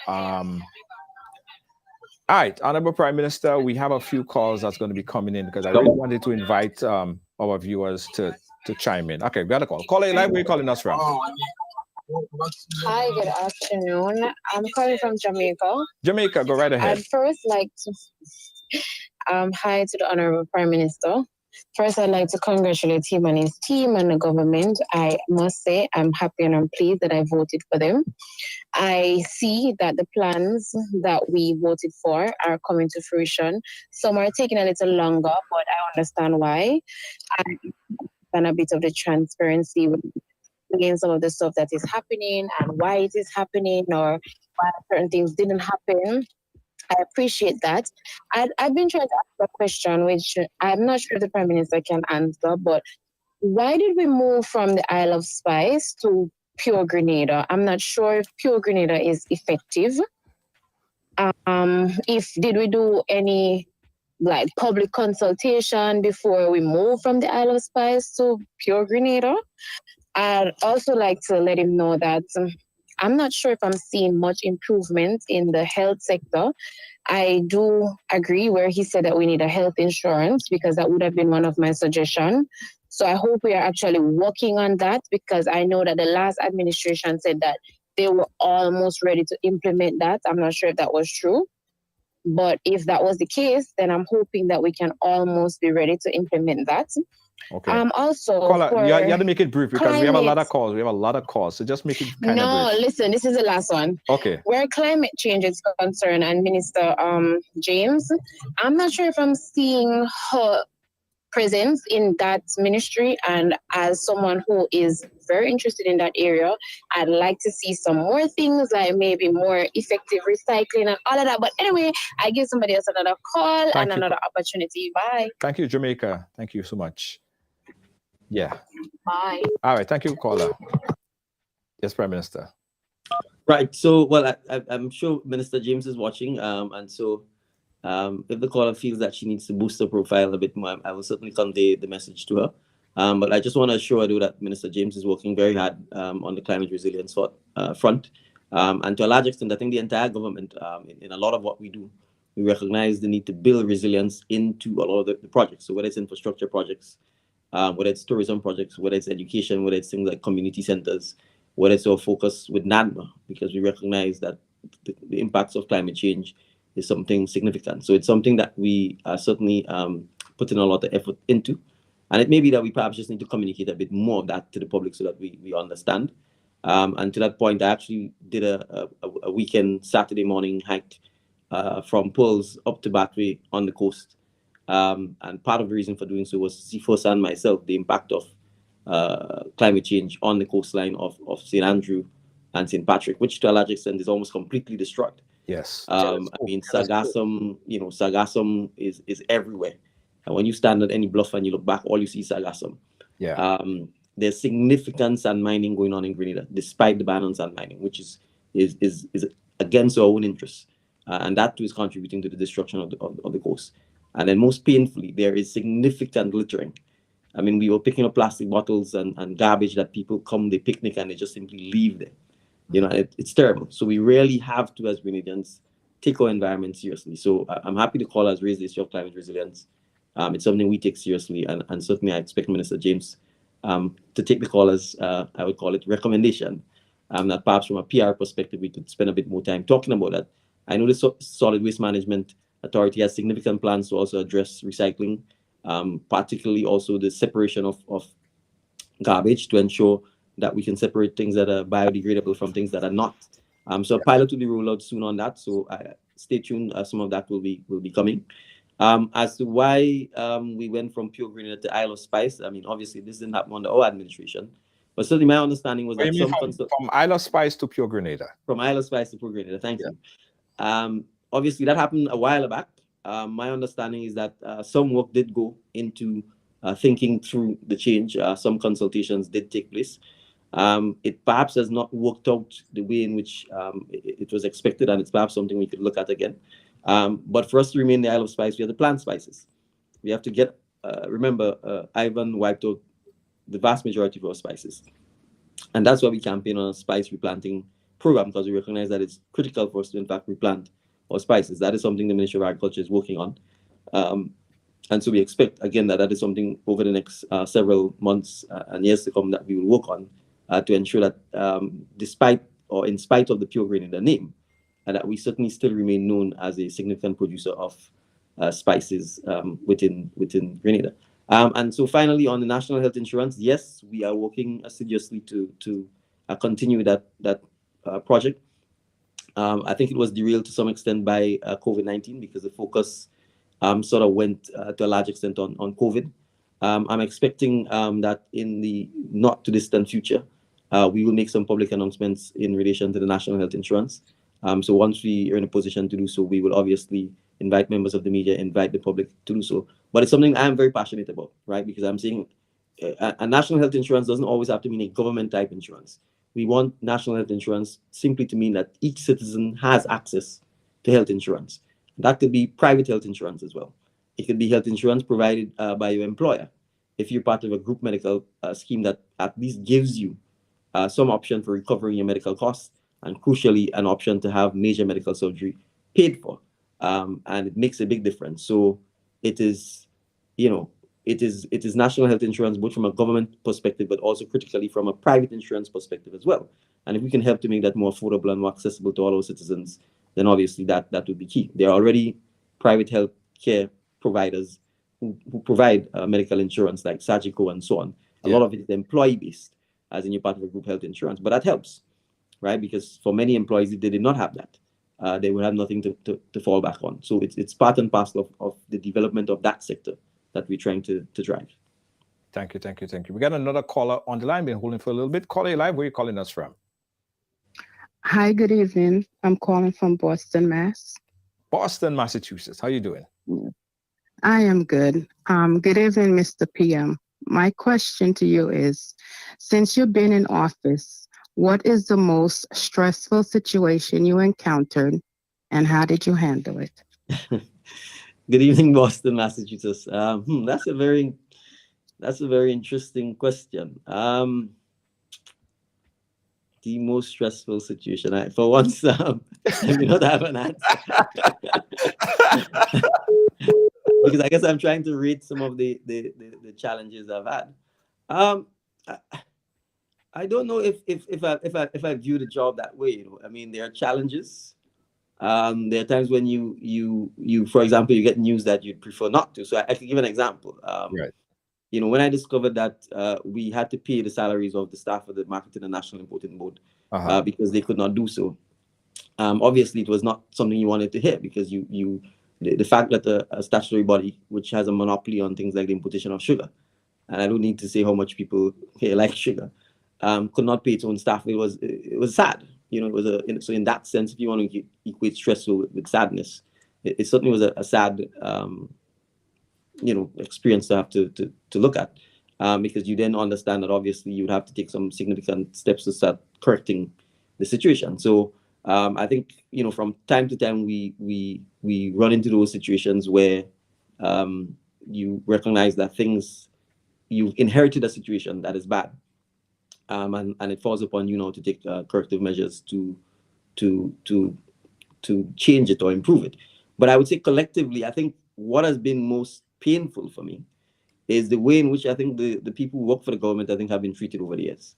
B: All right, Honorable Prime Minister, we have a few calls that's going to be coming in because I really wanted to invite our viewers to chime in. Okay, we got a call. Caller live, where are you calling us from?
E: Hi, good afternoon. I'm calling from Jamaica.
B: Jamaica, go right ahead.
E: I'd first like to hi to the Honorable Prime Minister. First, I'd like to congratulate him and his team and the government. I must say I'm happy and I'm pleased that I voted for them. I see that the plans that we voted for are coming to fruition. Some are taking a little longer, but I understand why. And a bit of the transparency with some of the stuff that is happening and why it is happening or why certain things didn't happen. I appreciate that. I've been trying to ask a question, which I'm not sure the Prime Minister can answer, but why did we move from the Isle of Spice to Pure Grenada? I'm not sure if Pure Grenada is effective. If did we do any like public consultation before we move from the Isle of Spice to Pure Grenada? I'd also like to let him know that I'm not sure if I'm seeing much improvement in the health sector. I do agree where he said that we need a health insurance, because that would have been one of my suggestions. So I hope we are actually working on that, because I know that the last administration said that they were almost ready to implement that. I'm not sure if that was true. But if that was the case, then I'm hoping that we can almost be ready to implement that.
B: Okay.
E: Also,
B: Caller,
E: for
B: you have to make it brief, because we have a lot of
E: climate-
B: calls. We have a lot of calls. So just make it kind of
E: No,
B: brief.
E: listen, this is the last one.
B: Okay.
E: Where climate change is concerned, and Minister James, I'm not sure if I'm seeing her presence in that ministry. And as someone who is very interested in that area, I'd like to see some more things, like maybe more effective recycling and all of that. But anyway, I give somebody else another call and another opportunity. Bye.
B: Thank you, Jamaica. Thank you so much. Yeah.
E: Bye.
B: All right. Thank you, caller. Yes, Prime Minister.
C: Right. So, well, I'm sure Minister James is watching. And so if the caller feels that she needs to boost her profile a bit more, I will certainly convey the message to her. But I just want to assure you that Minister James is working very hard on the climate resilience front. And to a large extent, I think the entire government, in a lot of what we do, we recognize the need to build resilience into a lot of the projects. So whether it's infrastructure projects, whether it's tourism projects, whether it's education, whether it's things like community centers, whether it's our focus with NADMA, because we recognize that the impacts of climate change is something significant. So it's something that we are certainly putting a lot of effort into. And it may be that we perhaps just need to communicate a bit more of that to the public so that we understand. And to that point, I actually did a weekend Saturday morning hike from Pearls up to Batway on the coast. And part of the reason for doing so was to see firsthand myself the impact of climate change on the coastline of St. Andrew and St. Patrick, which to a large extent is almost completely destroyed.
B: Yes.
C: I mean, sargassum, sargassum is everywhere. And when you stand at any bluff and you look back, all you see is sargassum.
B: Yeah.
C: There's significant sand mining going on in Grenada, despite the ban on sand mining, which is against our own interests. And that too is contributing to the destruction of the coast. And then most painfully, there is significant littering. I mean, we were picking up plastic bottles and garbage that people come, they picnic, and they just simply leave there. It's terrible. So we really have to, as Grenadians, take our environment seriously. So I'm happy the callers raise the issue of climate resilience. It's something we take seriously, and certainly I expect Minister James to take the callers, I would call it recommendation, that perhaps from a PR perspective, we could spend a bit more time talking about that. I know the Solid Waste Management Authority has significant plans to also address recycling, particularly also the separation of garbage to ensure that we can separate things that are biodegradable from things that are not. So a pilot will be rolled out soon on that. So stay tuned. Some of that will be coming. As to why we went from Pure Grenada to Isle of Spice, I mean, obviously this didn't happen under our administration, but certainly my understanding was that
B: from Isle of Spice to Pure Grenada.
C: From Isle of Spice to Pure Grenada. Thank you. Obviously that happened a while back. My understanding is that some work did go into thinking through the change. Some consultations did take place. It perhaps has not worked out the way in which it was expected, and it's perhaps something we could look at again. But for us to remain the Isle of Spice, we have to plant spices. We have to get, remember, Ivan wiped out the vast majority of our spices. And that's why we campaign on a spice replanting program, because we recognize that it's critical for us to, in fact, replant our spices. That is something the Ministry of Agriculture is working on. And so we expect, again, that is something over the next several months and years to come that we will work on to ensure that despite or in spite of the Pure Grenada name, and that we certainly still remain known as a significant producer of spices within Grenada. And so finally, on the national health insurance, yes, we are working assiduously to continue that project. I think it was derailed to some extent by COVID-19 because the focus sort of went to a large extent on COVID. I'm expecting that in the not too distant future, we will make some public announcements in relation to the national health insurance. So once we are in a position to do so, we will obviously invite members of the media, invite the public to do so. But it's something I'm very passionate about, right? Because I'm saying a national health insurance doesn't always have to mean a government type insurance. We want national health insurance simply to mean that each citizen has access to health insurance. That could be private health insurance as well. It could be health insurance provided by your employer. If you're part of a group medical scheme that at least gives you some option for recovering your medical costs, and crucially, an option to have major medical surgery paid for. And it makes a big difference. So it is, it is national health insurance, both from a government perspective, but also critically from a private insurance perspective as well. And if we can help to make that more affordable and more accessible to all our citizens, then obviously that would be key. There are already private health care providers who provide medical insurance like Sagico and so on. A lot of it is employee-based, as in you're part of a group health insurance, but that helps, right? Because for many employees, if they did not have that, they would have nothing to fall back on. So it's part and parcel of the development of that sector that we're trying to drive.
B: Thank you. We got another caller on the line, been holding for a little bit. Caller, you live. Where are you calling us from?
F: Hi, good evening. I'm calling from Boston, Mass.
B: Boston, Massachusetts. How you doing?
F: I am good. Good evening, Mr. PM. My question to you is, since you've been in office, what is the most stressful situation you encountered and how did you handle it?
C: Good evening, Boston, Massachusetts. That's a very interesting question. The most stressful situation. For once, I may not have an answer. Because I guess I'm trying to rate some of the challenges I've had. I don't know if I view the job that way. I mean, there are challenges. There are times when you, for example, you get news that you'd prefer not to. So I can give an example.
B: Right.
C: When I discovered that we had to pay the salaries of the staff of the Marketing and National Importing Board because they could not do so. Obviously, it was not something you wanted to hear, because the fact that a statutory body which has a monopoly on things like the importation of sugar, and I don't need to say how much people here like sugar, could not pay its own staff. It was sad. It was so in that sense, if you want to equate stress with sadness, it certainly was a sad experience to have to look at, because you then understand that obviously you'd have to take some significant steps to start correcting the situation. So I think from time to time we run into those situations where you recognize that you've inherited a situation that is bad, and it falls upon you now to take corrective measures to change it or improve it. But I would say collectively, I think what has been most painful for me is the way in which I think the people who work for the government, I think, have been treated over the years.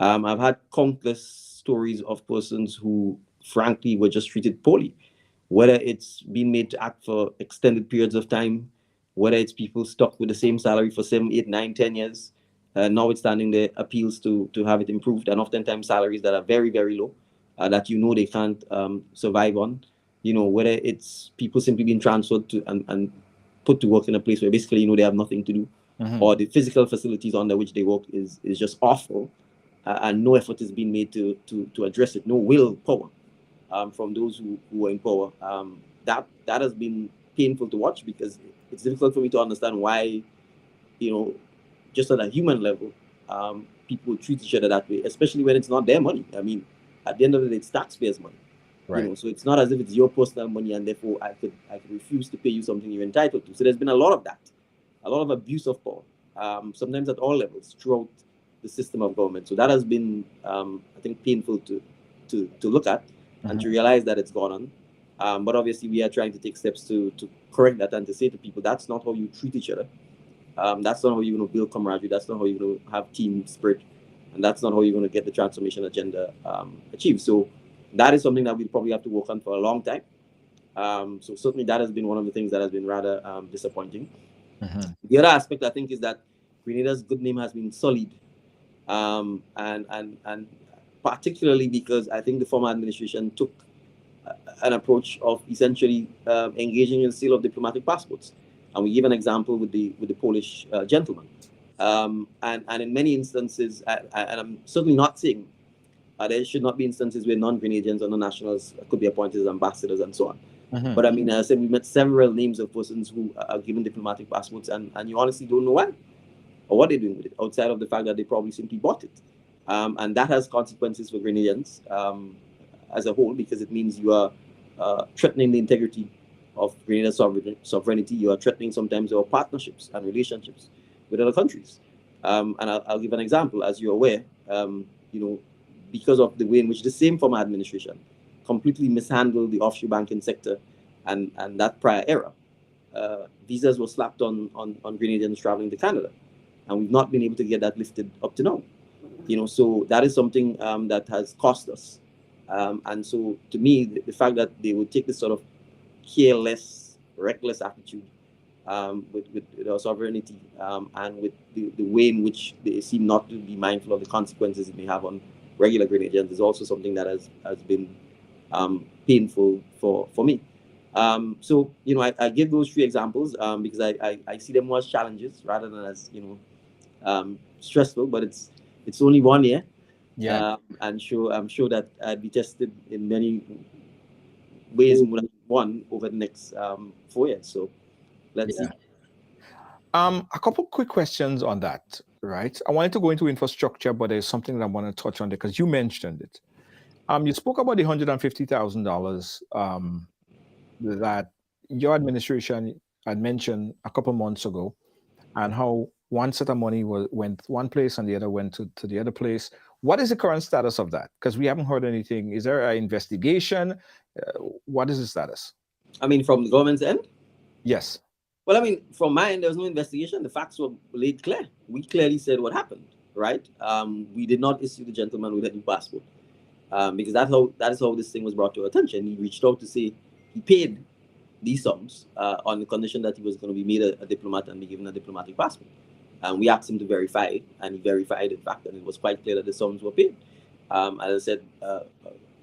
C: I've had countless stories of persons who, frankly, were just treated poorly, whether it's been made to act for extended periods of time, whether it's people stuck with the same salary for 7, 8, 9, 10 years, notwithstanding the appeals to have it improved, and oftentimes salaries that are very, very low, that they can't survive on. Whether it's people simply being transferred to and put to work in a place where basically they have nothing to do, or the physical facilities under which they work is just awful, and no effort is being made to address it. No willpower from those who are in power. That has been painful to watch, because it's difficult for me to understand why, just at a human level, people treat each other that way, especially when it's not their money. I mean, at the end of the day, it's taxpayers' money.
B: Right.
C: So it's not as if it's your personal money and therefore I could refuse to pay you something you're entitled to. So there's been a lot of that, a lot of abuse of power, sometimes at all levels throughout the system of government. So that has been, I think, painful to look at and to realize that it's gone on. But obviously we are trying to take steps to correct that and to say to people, that's not how you treat each other. That's not how you're going to build camaraderie. That's not how you're going to have team spirit. And that's not how you're going to get the transformation agenda achieved. So that is something that we'll probably have to work on for a long time. So certainly that has been one of the things that has been rather disappointing. The other aspect, I think, is that Grenada's good name has been sullied. And particularly because I think the former administration took an approach of essentially engaging in the sale of diplomatic passports. And we give an example with the Polish gentleman. And in many instances, and I'm certainly not saying There should not be instances where non-Grenadians or non-nationals could be appointed as ambassadors and so on.
B: Mhm.
C: But I mean, as I said, we met several names of persons who are given diplomatic passports, and you honestly don't know why or what they're doing with it, outside of the fact that they probably simply bought it. And that has consequences for Grenadians as a whole, because it means you are threatening the integrity of Grenada's sovereignty. You are threatening sometimes our partnerships and relationships with other countries. And I'll give an example. As you're aware, because of the way in which the same former administration completely mishandled the offshore banking sector and that prior era, visas were slapped on Grenadians traveling to Canada. And we've not been able to get that lifted up to now. So that is something that has cost us. And so to me, the fact that they would take this sort of careless, reckless attitude with our sovereignty and with the way in which they seem not to be mindful of the consequences it may have on regular Grenadians is also something that has been painful for me. So I give those 3 examples because I see them more as challenges rather than as stressful. But it's only 1 year,
B: Yeah.
C: and I'm sure that I'd be tested in many ways more than one over the next 4 years. So let's see.
B: A couple quick questions on that, right? I wanted to go into infrastructure, but there's something that I want to touch on there because you mentioned it. You spoke about the $150,000 that your administration had mentioned a couple months ago, and how one set of money went one place and the other went to the other place. What is the current status of that? Because we haven't heard anything. Is there an investigation? What is the status?
C: I mean, from the government's end?
B: Yes.
C: Well, I mean, from my end, there was no investigation. The facts were laid clear. We clearly said what happened, right? We did not issue the gentleman with a new passport because that is how this thing was brought to our attention. He reached out to say he paid these sums on the condition that he was going to be made a diplomat and be given a diplomatic passport. And we asked him to verify it, and he verified, in fact, and it was quite clear that the sums were paid. As I said,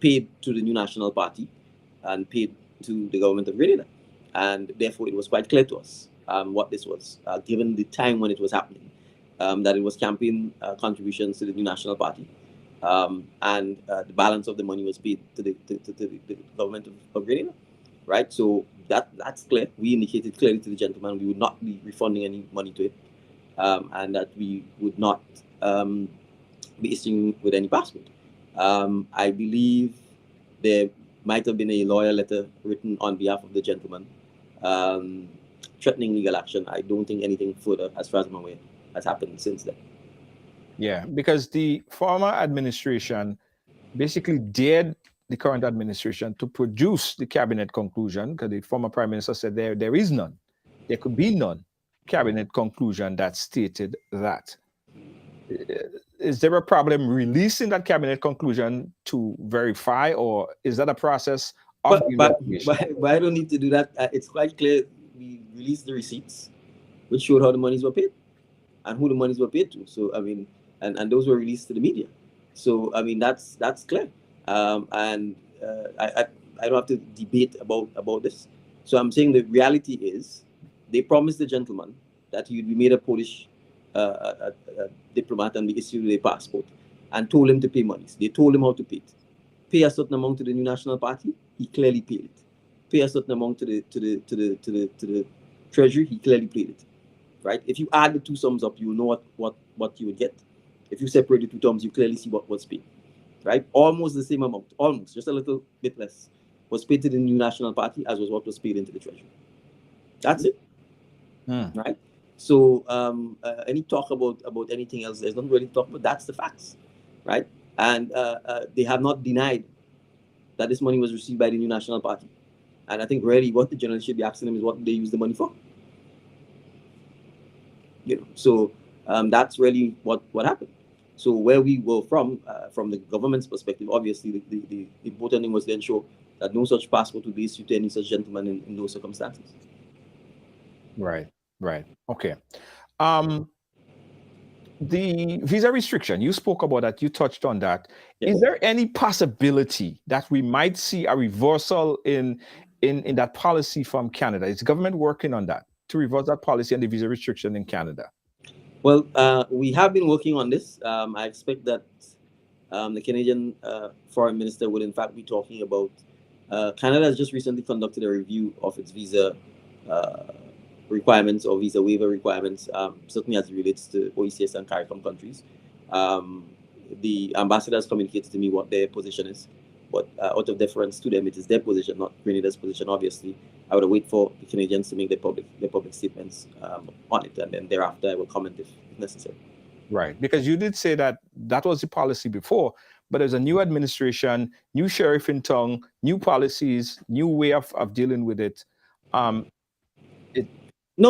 C: paid to the New National Party and paid to the government of Grenada. And therefore, it was quite clear to us what this was, given the time when it was happening, that it was campaign contributions to the New National Party. And the balance of the money was paid to the government of Grenada, right? So that's clear. We indicated clearly to the gentleman we would not be refunding any money to it, and that we would not be issuing with any passport. I believe there might have been a lawyer letter written on behalf of the gentleman threatening legal action. I don't think anything further, as far as I'm aware, has happened since then.
B: Yeah, because the former administration basically dared the current administration to produce the cabinet conclusion, because the former prime minister said there is none. There could be none cabinet conclusion that stated that. Is there a problem releasing that cabinet conclusion to verify, or is that a process of
C: but I don't need to do that. It's quite clear. We released the receipts, which showed how the monies were paid and who the monies were paid to. So I mean, and those were released to the media. So I mean, that's clear. I don't have to debate about this. So I'm saying the reality is, they promised the gentleman that he would be made a Polish diplomat and be issued a passport, and told him to pay monies. They told him how to pay it. Pay a certain amount to the New National Party. He clearly paid it. Pay a certain amount to the Treasury. He clearly paid it. Right? If you add the two sums up, you will know what you would get. If you separate the two terms, you clearly see what was paid. Right? Almost the same amount. Almost, just a little bit less, was paid to the New National Party as was what was paid into the Treasury. That's it. Right? So any talk about anything else, there's not really talk about. That's the facts, right? And they have not denied that this money was received by the New National Party. And I think really what the journalists should be asking them is what they use the money for. So that's really what happened. So where we were from the government's perspective, obviously the important thing was to ensure that no such passport would be issued to any such gentleman in those circumstances.
B: Right. Okay. The visa restriction, you spoke about that, you touched on that. Yes. Is there any possibility that we might see a reversal in that policy from Canada? Is the government working on that to reverse that policy and the visa restriction in Canada?
C: Well, we have been working on this. I expect that the Canadian Foreign Minister would in fact be talking about Canada has just recently conducted a review of its visa requirements or visa waiver requirements, certainly as it relates to OECS and CARICOM countries. The ambassador has communicated to me what their position is, but out of deference to them, it is their position, not Grenada's position. Obviously, I would wait for the Canadians to make their public statements on it, and then thereafter I will comment if necessary.
B: Right, because you did say that was the policy before, but there's a new administration, new sheriff in town, new policies, new way of dealing with it.
C: No,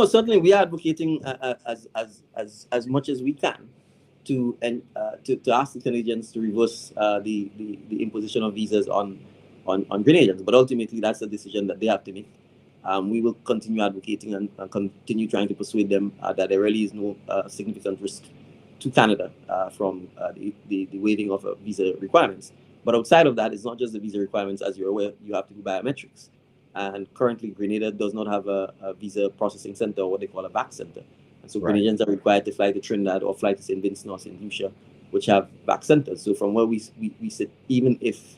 C: certainly we are advocating as much as we can to ask the Canadians to reverse the imposition of visas on Grenadians, but ultimately that's a decision that they have to make. We will continue advocating and continue trying to persuade them that there really is no significant risk to Canada from the waiving of visa requirements. But outside of that, it's not just the visa requirements. As you're aware, you have to do biometrics. And currently, Grenada does not have a visa processing center, or what they call a VAC center. And so Grenadians are required to fly to Trinidad or fly to St. Vincent or St. Lucia, which have VAC centers. So from where we sit, even if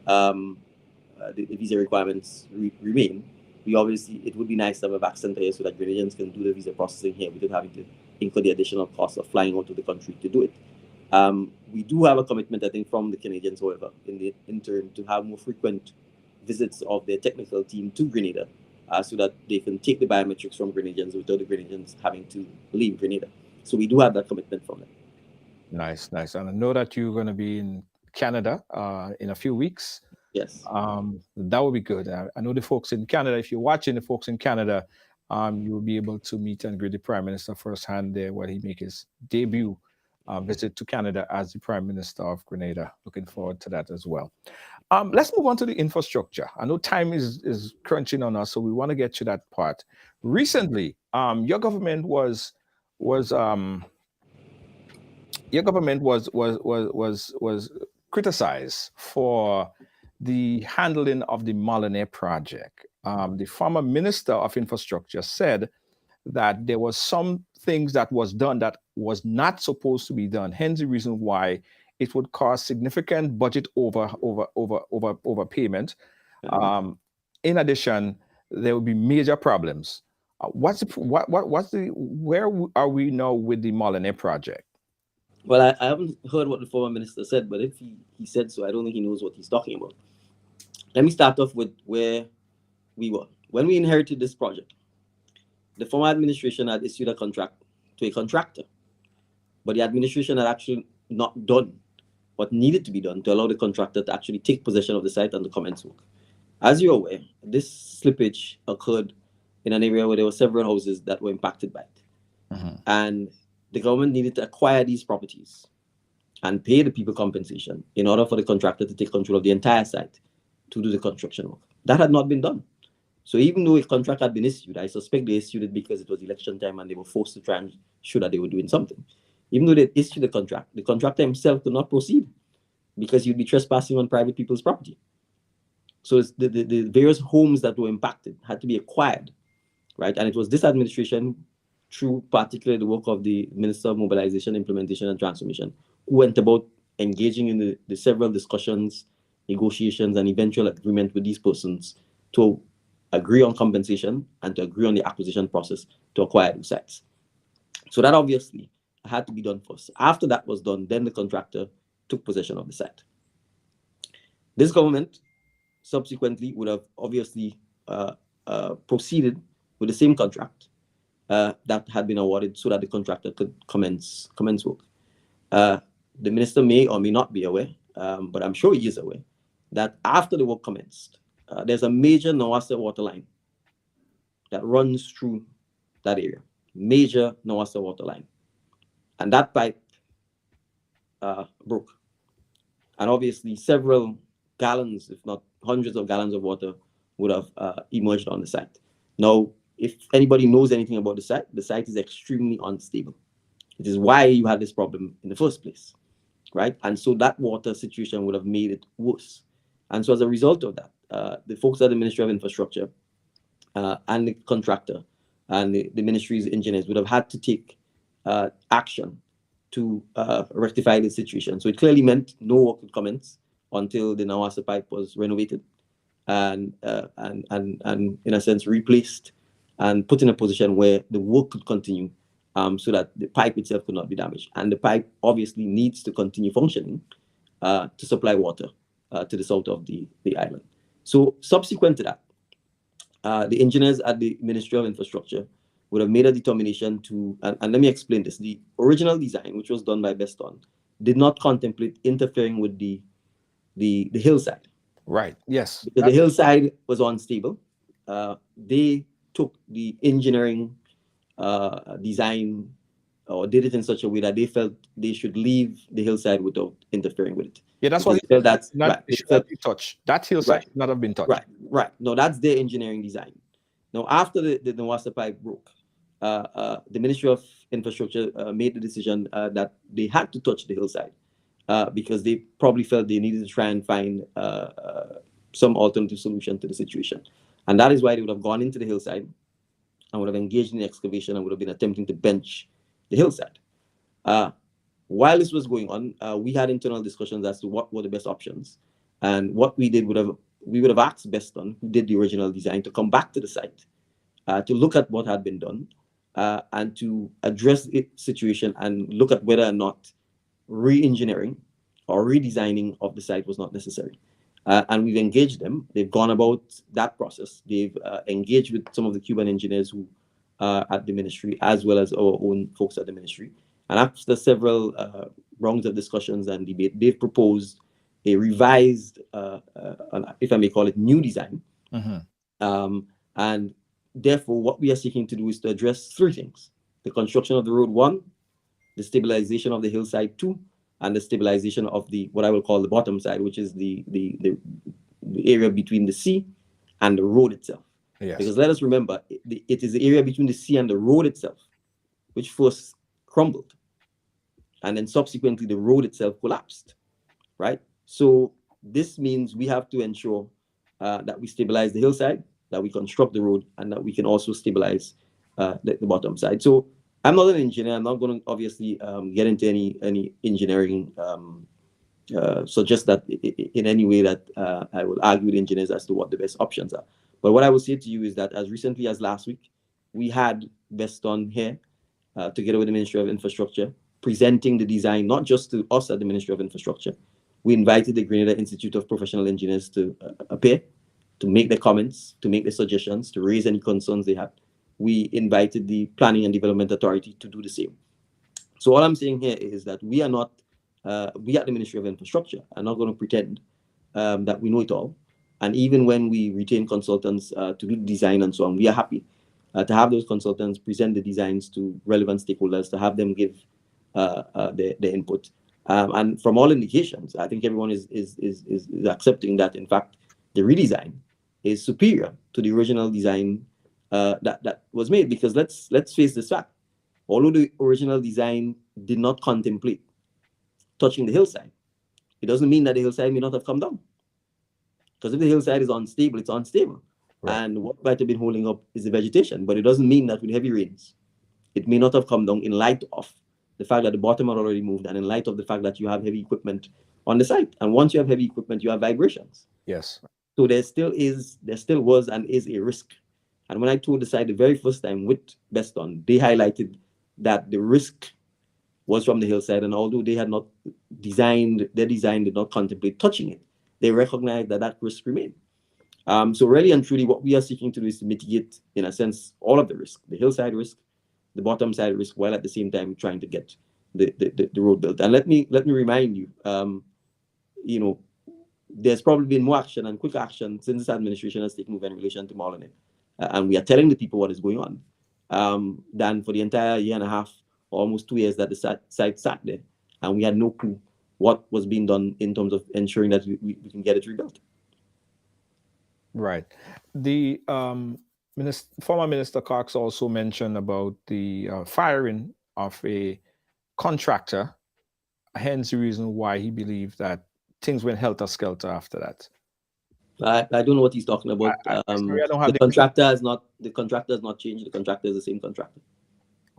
C: the visa requirements remain, it would be nice to have a VAC center here so that Grenadians can do the visa processing here without having to incur the additional cost of flying out to the country to do it. We do have a commitment, I think, from the Canadians, however, in the interim, to have more frequent visits of their technical team to Grenada so that they can take the biometrics from Grenadians without the Grenadians having to leave Grenada. So we do have that commitment from them.
B: Nice. And I know that you're going to be in Canada in a few weeks.
C: Yes.
B: That would be good. I know the folks in Canada, if you're watching the folks in Canada, you will be able to meet and greet the Prime Minister firsthand there when he makes his debut visit to Canada as the Prime Minister of Grenada. Looking forward to that as well. Let's move on to the infrastructure. I know time is crunching on us, so we want to get to that part. Recently, your government was criticized for the handling of the Molyneux project. The former Minister of Infrastructure said that there was some things that was done that was not supposed to be done. Hence the reason why it would cause significant budget overpayment. In addition, there will be major problems. Where are we now with the Molyneux project?
C: Well, I haven't heard what the former minister said, but if he said so, I don't think he knows what he's talking about. Let me start off with where we were. When we inherited this project, the former administration had issued a contract to a contractor, but the administration had actually not done what needed to be done to allow the contractor to actually take possession of the site and to commence work. As you're aware, this slippage occurred in an area where there were several houses that were impacted by it. And the government needed to acquire these properties and pay the people compensation in order for the contractor to take control of the entire site to do the construction work. That had not been done. So even though a contract had been issued, I suspect they issued it because it was election time and they were forced to try and show that they were doing something. Even though they issued the contractor himself could not proceed because you'd be trespassing on private people's property. So the various homes that were impacted had to be acquired, right? And it was this administration, through particularly the work of the Minister of Mobilization, Implementation and Transformation, who went about engaging in the several discussions, negotiations, and eventual agreement with these persons to agree on compensation and to agree on the acquisition process to acquire those sites. So that obviously had to be done first. After that was done, then the contractor took possession of the site. This government subsequently would have obviously proceeded with the same contract that had been awarded so that the contractor could commence work. The minister may or may not be aware, but I'm sure he is aware, that after the work commenced, there's a major Nawasa water line that runs through that area. Major Nawasa water line. And that pipe broke. And obviously several gallons, if not hundreds of gallons of water would have emerged on the site. Now, if anybody knows anything about the site is extremely unstable. It is why you had this problem in the first place, right? And so that water situation would have made it worse. And so as a result of that, the folks at the Ministry of Infrastructure and the contractor and the ministry's engineers would have had to take action to rectify the situation. So it clearly meant no work would commence until the Nawasa pipe was renovated and in a sense replaced and put in a position where the work could continue, so that the pipe itself could not be damaged. And the pipe obviously needs to continue functioning to supply water to the south of the island. So subsequent to that, the engineers at the Ministry of Infrastructure would have made a determination to, and let me explain this. The original design, which was done by Beston, did not contemplate interfering with the hillside.
B: Right. Yes.
C: Because the hillside was unstable. They took the engineering design or did it in such a way that they felt they should leave the hillside without interfering with it.
B: Yeah, that's
C: because
B: what
C: that's
B: not,
C: right.
B: it should not be touched. That hillside should not have been touched.
C: Right. No, that's their engineering design. Now, after the Nawasa pipe broke, the Ministry of Infrastructure made the decision that they had to touch the hillside because they probably felt they needed to try and find some alternative solution to the situation. And that is why they would have gone into the hillside and would have engaged in the excavation and would have been attempting to bench the hillside. While this was going on, we had internal discussions as to what were the best options. And what we did we would have asked Beston, who did the original design, to come back to the site to look at what had been done and to address the situation and look at whether or not re-engineering or redesigning of the site was not necessary. And we've engaged them. They've gone about that process. They've engaged with some of the Cuban engineers who are at the ministry, as well as our own folks at the ministry. And after several rounds of discussions and debate, they've proposed a revised, if I may call it, new design. Mm-hmm. And therefore, what we are seeking to do is to address three things: the construction of the road, 1, the stabilization of the hillside, 2, and the stabilization of the what I will call the bottom side, which is the area between the sea and the road itself. Yes. Because let us remember, it is the area between the sea and the road itself which first crumbled, and then subsequently the road itself collapsed, right? So this means we have to ensure that we stabilize the hillside, that we construct the road, and that we can also stabilize the bottom side. So I'm not an engineer. I'm not going to obviously get into any engineering, suggest that in any way that I will argue with engineers as to what the best options are. But what I will say to you is that as recently as last week, we had Beston here together with the Ministry of Infrastructure presenting the design, not just to us at the Ministry of Infrastructure. We invited the Grenada Institute of Professional Engineers to appear, to make their comments, to make their suggestions, to raise any concerns they had. We invited the Planning and Development Authority to do the same. So all I'm saying here is that we are not, we at the Ministry of Infrastructure are not going to pretend that we know it all. And even when we retain consultants to do the design and so on, we are happy to have those consultants present the designs to relevant stakeholders, to have them give their input. And from all indications, I think everyone is accepting that, in fact, the redesign is superior to the original design that was made. Because let's face this fact: although the original design did not contemplate touching the hillside, it doesn't mean that the hillside may not have come down. Because if the hillside is unstable, it's unstable. Right. And what might have been holding up is the vegetation. But it doesn't mean that with heavy rains, it may not have come down, in light of the fact that the bottom had already moved, and in light of the fact that you have heavy equipment on the site. And once you have heavy equipment, you have vibrations.
B: Yes.
C: So there still was and is a risk. And when I toured the site the very first time with Beston, they highlighted that the risk was from the hillside. And although they had not designed, their design did not contemplate touching it, they recognized that risk remained. So really and truly, what we are seeking to do is to mitigate, in a sense, all of the risk: the hillside risk, the bottom side risk, while at the same time trying to get the road built. And let me remind you, there's probably been more action and quick action since this administration has taken over in relation to Molyneux, and we are telling the people what is going on, than for the entire year and a half, almost 2 years that the site sat there, and we had no clue what was being done in terms of ensuring that we can get it rebuilt.
B: Right. The former Minister Cox also mentioned about the firing of a contractor, hence the reason why he believed that things went helter-skelter after that.
C: I don't know what he's talking about.
B: Sorry, I don't have
C: the contractor has not changed. The contractor is the same contractor.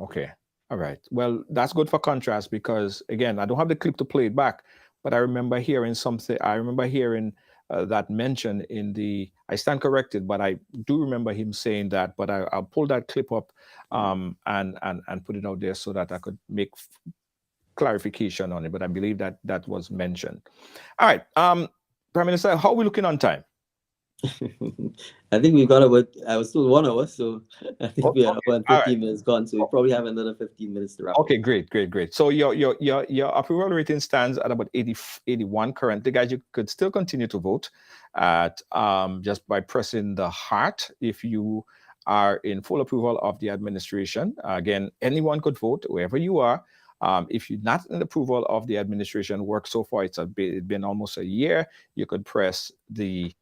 B: Okay. All right. Well, that's good for contrast because, again, I don't have the clip to play it back, but I remember hearing something. I remember hearing that mention in the, I stand corrected, but I do remember him saying that, but I'll pull that clip up and put it out there so that I could make clarification on it. But I believe that that was mentioned. All right. Prime Minister, how are we looking on time?
C: I think we've got about, I was told 1 hour, so I think we are about 15 minutes gone, so we probably have another 15 minutes to wrap up.
B: Okay, great. So your approval rating stands at about 81 currently. Guys, you could still continue to vote at just by pressing the heart if you are in full approval of the administration. Again, anyone could vote wherever you are. If you're not in approval of the administration work so far, it's been almost a year, you could press the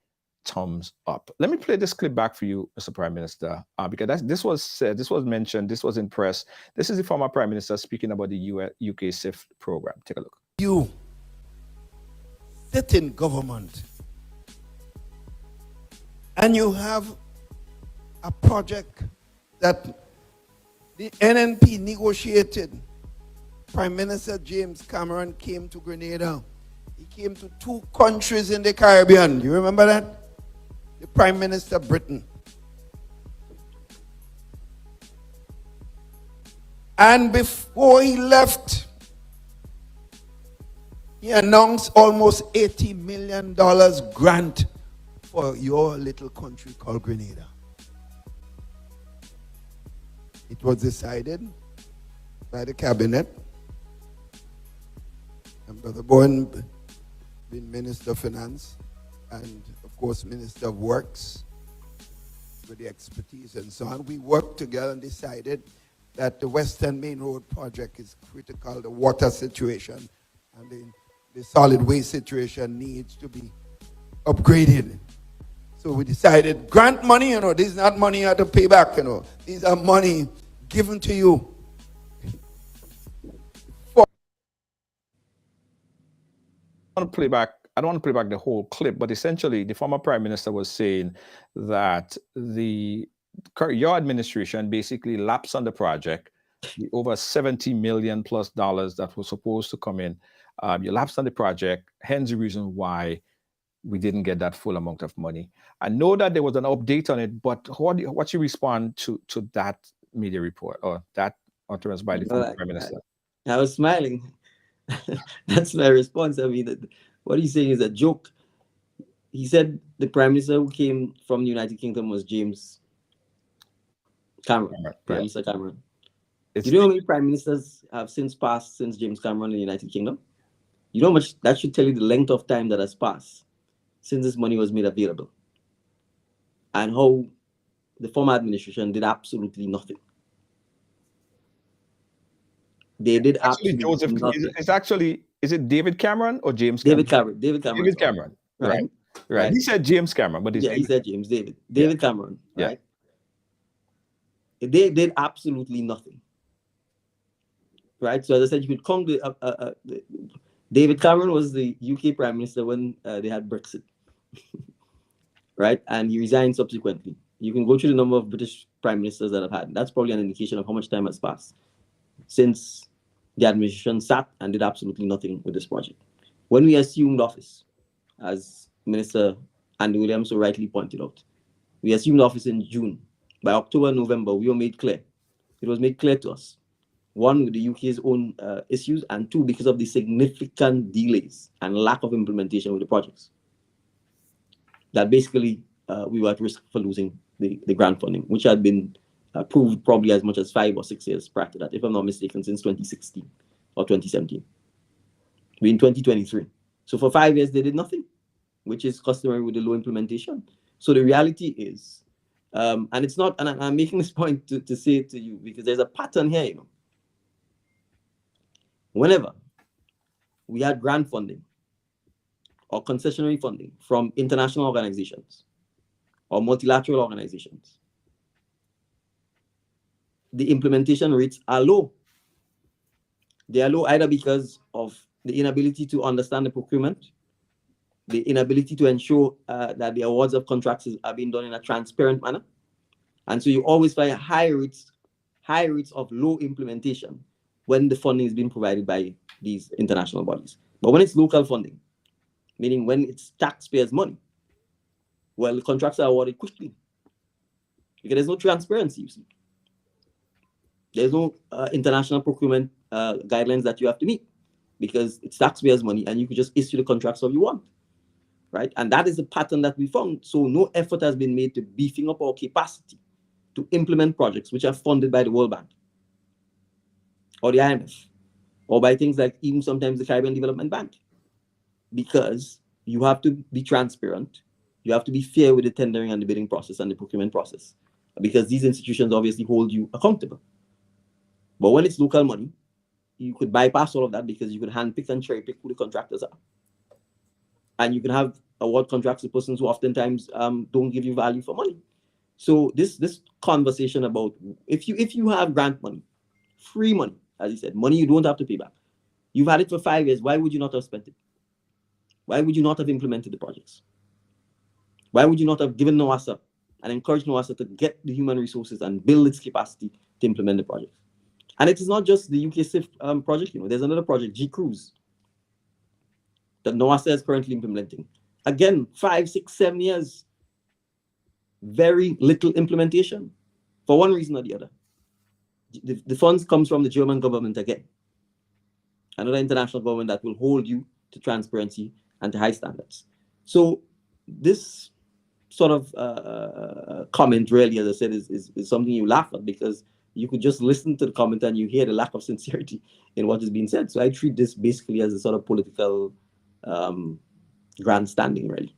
B: thumbs up. Let me play this clip back for you, Mr. Prime Minister, because this was said, this was mentioned, this was in press. This is the former Prime Minister speaking about the UK SIFT program. Take a look.
G: You sit in government and you have a project that the NNP negotiated. Prime Minister James Cameron came to Grenada. He came to 2 countries in the Caribbean. You remember that? The Prime Minister Britain. And before he left, he announced almost $80 million grant for your little country called Grenada. It was decided by the cabinet, and Brother Bowen being Minister of Finance, and of course Minister of Works, with the expertise and so on. We worked together and decided that the Western Main Road project is critical. The water situation and the solid waste situation needs to be upgraded. So we decided, grant money, this is not money you have to pay back, These are money given to you.
B: I don't want to play back the whole clip, but essentially the former Prime Minister was saying that your administration basically lapsed on the project. The over $70 million+ that was supposed to come in, you lapsed on the project, hence the reason why we didn't get that full amount of money. I know that there was an update on it, but what's your response to that media report or that utterance by the former Prime Minister?
C: I was smiling. That's my response. I mean, what he's saying is a joke. He said the Prime Minister who came from the United Kingdom was James Cameron. Prime Minister Cameron. Do you know how many Prime Ministers have since passed since James Cameron in the United Kingdom? You know how much that should tell you the length of time that has passed since this money was made available, and how the former administration did absolutely nothing. They did absolutely nothing.
B: It's actually, is it David Cameron or James
C: Cameron?
B: David Cameron. Right. He said James Cameron, but he
C: said James. David Cameron. Right. They did absolutely nothing. Right. So as I said, you could come to David Cameron was the UK Prime Minister when they had Brexit. Right, and he resigned subsequently. You can go through the number of British Prime Ministers that have had. That's probably an indication of how much time has passed since the administration sat and did absolutely nothing with this project. When we assumed office, as Minister Andy Williams so rightly pointed out, we assumed office in June. By October, November, we were made clear. It was made clear to us, 1, with the UK's own issues, and 2, because of the significant delays and lack of implementation with the projects, that basically we were at risk for losing the grant funding, which had been approved probably as much as 5 or 6 years prior to that, if I'm not mistaken, since 2016 or 2017. We're in 2023. So for 5 years, they did nothing, which is customary with the low implementation. So the reality is, and it's not, and I'm making this point to say it to you, because there's a pattern here, Whenever we had grant funding or concessionary funding from international organizations or multilateral organizations, the implementation rates are low. They are low either because of the inability to understand the procurement, the inability to ensure that the awards of contracts are being done in a transparent manner. And so you always find high high rates of low implementation when the funding is being provided by these international bodies. But when it's local funding, meaning when it's taxpayers' money, well, the contracts are awarded quickly because there's no transparency, you see. There's no international procurement guidelines that you have to meet because it's taxpayers' money and you could just issue the contracts if you want, right? And that is the pattern that we found. So no effort has been made to beefing up our capacity to implement projects which are funded by the World Bank or the IMF or by things like even sometimes the Caribbean Development Bank, because you have to be transparent. You have to be fair with the tendering and the bidding process and the procurement process, because these institutions obviously hold you accountable. But when it's local money, you could bypass all of that because you could handpick and cherry pick who the contractors are. And you can have award contracts to persons who oftentimes don't give you value for money. So this conversation about if you have grant money, free money, as you said, money you don't have to pay back, you've had it for 5 years, why would you not have spent it? Why would you not have implemented the projects? Why would you not have given NOASA and encouraged NOASA to get the human resources and build its capacity to implement the project? And it is not just the UK SIF project, there's another project, G-Cruise, that NOASA is currently implementing. Again, 5, 6, 7 years, very little implementation for one reason or the other. The funds comes from the German government again, another international government that will hold you to transparency and to high standards. So this sort of comment really, as I said, is something you laugh at because you could just listen to the comment and you hear the lack of sincerity in what is being said. So I treat this basically as a sort of political grandstanding, really.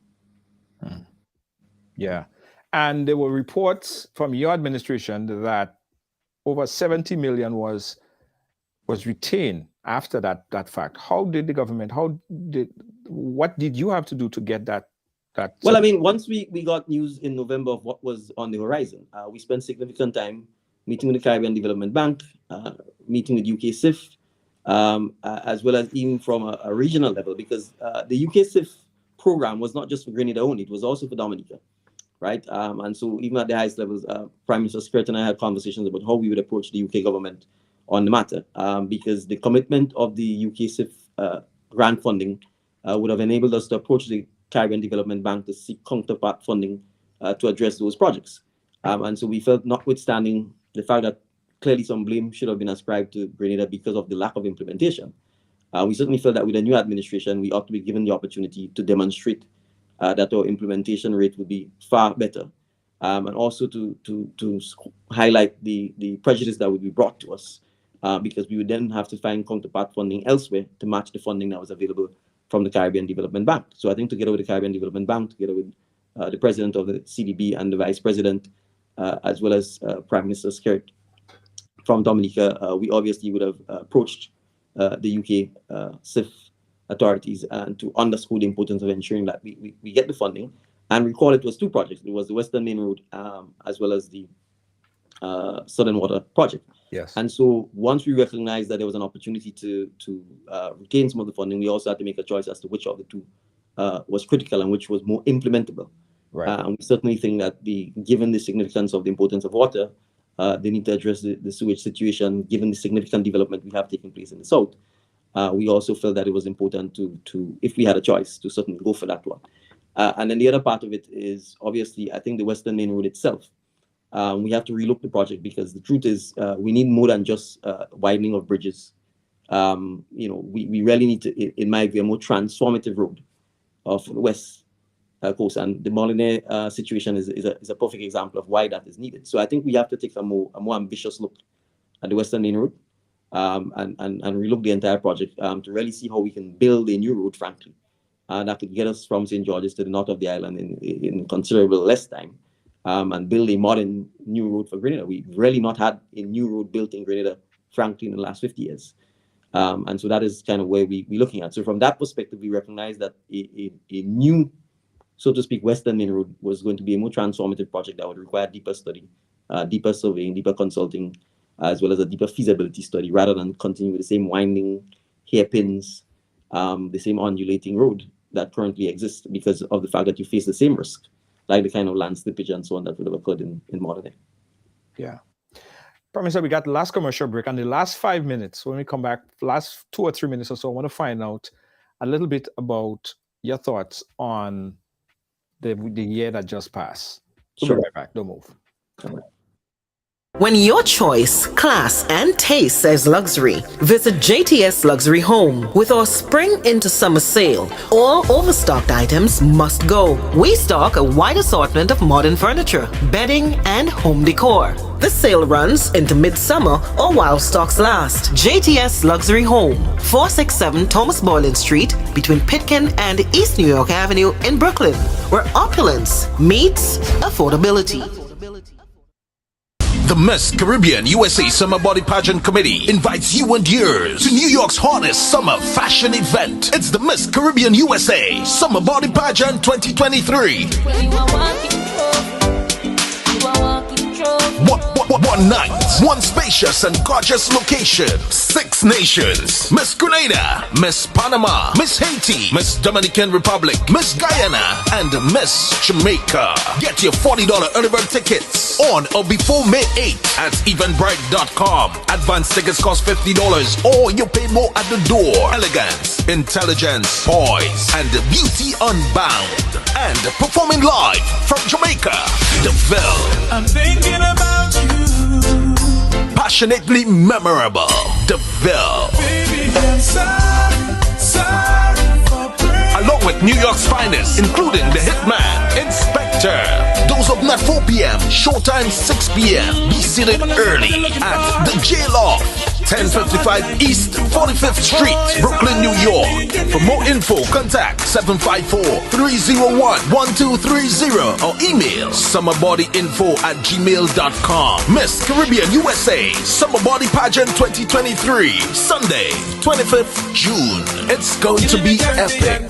B: Yeah. And there were reports from your administration that over 70 million was retained after that fact. How did the government, what did you have to do to get that?
C: Well, I mean, once we got news in November of what was on the horizon, we spent significant time meeting with the Caribbean Development Bank, meeting with UK SIF, as well as even from a regional level, because the UK SIF program was not just for Grenada only, it was also for Dominica, right? And so even at the highest levels, Prime Minister Skirt and I had conversations about how we would approach the UK government on the matter, because the commitment of the UK SIF grant funding would have enabled us to approach the Caribbean Development Bank to seek counterpart funding to address those projects. And so we felt, notwithstanding the fact that clearly some blame should have been ascribed to Grenada because of the lack of implementation, we certainly felt that with a new administration, we ought to be given the opportunity to demonstrate that our implementation rate would be far better, and also to highlight the prejudice that would be brought to us, because we would then have to find counterpart funding elsewhere to match the funding that was available from the Caribbean Development Bank. So I think together with the Caribbean Development Bank, together with the president of the CDB and the vice president, as well as Prime Minister Skirt from Dominica, we obviously would have approached the UK SIF authorities and to underscore the importance of ensuring that we get the funding. And recall it was 2 projects. It was the Western Main Road as well as the Southern Water project.
B: Yes.
C: And so once we recognized that there was an opportunity to retain some of the funding, we also had to make a choice as to which of the 2 was critical and which was more implementable.
B: Right.
C: And we certainly think that given the significance of the importance of water, they need to address the sewage situation, given the significant development we have taken place in the south. We also felt that it was important to, if we had a choice, to certainly go for that one. And then the other part of it is, obviously, I think the Western Main Road itself, we have to relook the project because the truth is we need more than just widening of bridges. We really need to, in my view, a more transformative road for the West Coast. And the Molineux situation is a perfect example of why that is needed. So I think we have to take a more ambitious look at the Western Main Road and relook the entire project to really see how we can build a new road, frankly, that could get us from St. George's to the north of the island in considerable less time. And build a modern new road for Grenada. We've really not had a new road built in Grenada, frankly, in the last 50 years. And so that is kind of where we're looking at. So from that perspective, we recognize that a new, so to speak, Western Main Road was going to be a more transformative project that would require deeper study, deeper surveying, deeper consulting, as well as a deeper feasibility study, rather than continue with the same winding hairpins, the same undulating road that currently exists, because of the fact that you face the same risk, like the kind of land slippage and so on that would have occurred in modern day.
B: Yeah. Prime Minister, we got the last commercial break, and the last 5 minutes, when we come back, last 2 or 3 minutes or so, I want to find out a little bit about your thoughts on the year that just passed. We'll be right back. Don't move.
A: When your choice, class, and taste says luxury, visit JTS Luxury Home. With our spring into summer sale, all overstocked items must go. We stock a wide assortment of modern furniture, bedding, and home decor. This sale runs into midsummer or while stocks last. JTS Luxury Home, 467 Thomas Boylan Street, between Pitkin and East New York Avenue in Brooklyn, where opulence meets affordability.
H: The Miss Caribbean USA Summer Body Pageant Committee invites you and yours to New York's hottest summer fashion event. It's the Miss Caribbean USA Summer Body Pageant 2023. One night, one spacious and gorgeous location, 6 nations: Miss Grenada, Miss Panama, Miss Haiti, Miss Dominican Republic, Miss Guyana, and Miss Jamaica. Get your $40 early bird tickets on or before May 8th at eventbrite.com. Advance tickets cost $50 or you pay more at the door. Elegance, intelligence, poise, and beauty unbound. And performing live from Jamaica, DeVille. I'm thinking about you. Passionately memorable, DeVille. Baby, I'm sorry for praying. Along with New York's finest, including the Hitman, Inspector. Those up at 4 p.m., showtime 6 p.m. Be seated early at the J-Loft, 1055 East 45th Street, Brooklyn, New York. For more info, contact 754-301-1230 or email summerbodyinfo@gmail.com. Miss Caribbean USA Summer Body Pageant 2023, Sunday, 25th June. It's going to be epic.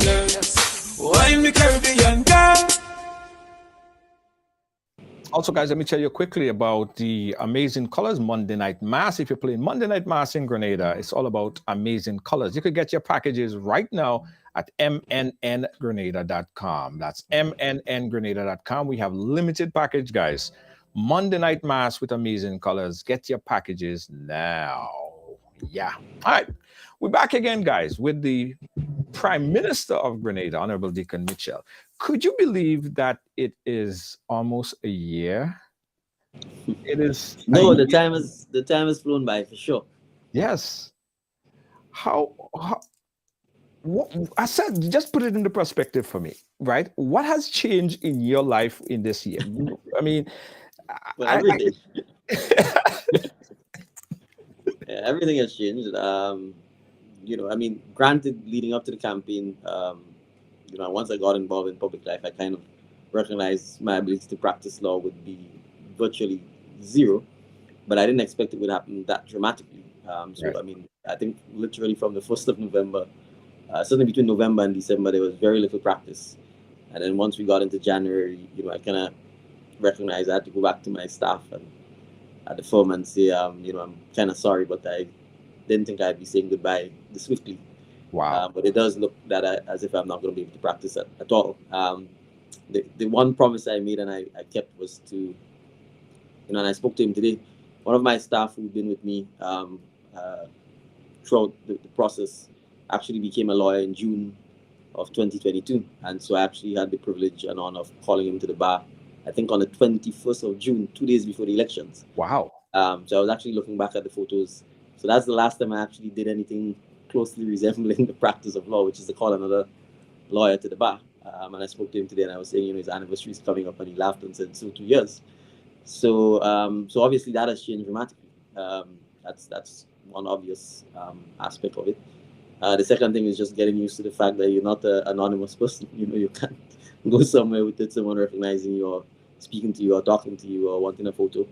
B: Also, guys, let me tell you quickly about the Amazing Colors Monday Night Mass. If you're playing Monday Night Mass in Grenada, it's all about amazing colors. You can get your packages right now at mnngrenada.com. That's mnngrenada.com. We have limited package, guys. Monday Night Mass with amazing colors. Get your packages now. Yeah. All right. We're back again, guys, with the Prime Minister of Grenada, Honorable Dickon Mitchell. Could you believe that it is almost a year? It is.
C: No, the time has flown by for sure.
B: Yes. What I said, just put it into perspective for me, right? What has changed in your life in this year? I mean,
C: everything. Yeah, everything has changed. Granted, leading up to the campaign, once I got involved in public life, I kind of recognized my ability to practice law would be virtually zero, but I didn't expect it would happen that dramatically. Right. I think literally from the 1st of November, certainly between November and December, there was very little practice. And then once we got into January, I kind of recognized I had to go back to my staff and at the firm and say, I'm kind of sorry, but I didn't think I'd be saying goodbye this swiftly.
B: Wow.
C: But it does look that as if I'm not going to be able to practice at all. The one promise I made and I kept was to, and I spoke to him today, one of my staff who'd been with me throughout the process actually became a lawyer in June of 2022. And so I actually had the privilege and honor of calling him to the bar, I think on the 21st of June, 2 days before the elections.
B: Wow.
C: So I was actually looking back at the photos. So that's the last time I actually did anything closely resembling the practice of law, which is to call another lawyer to the bar. And I spoke to him today and I was saying, his anniversary is coming up, and he laughed and said, so 2 years. So obviously that has changed dramatically. That's one obvious aspect of it. The second thing is just getting used to the fact that you're not an anonymous person. You can't go somewhere without someone recognizing you or speaking to you or talking to you or wanting a photo.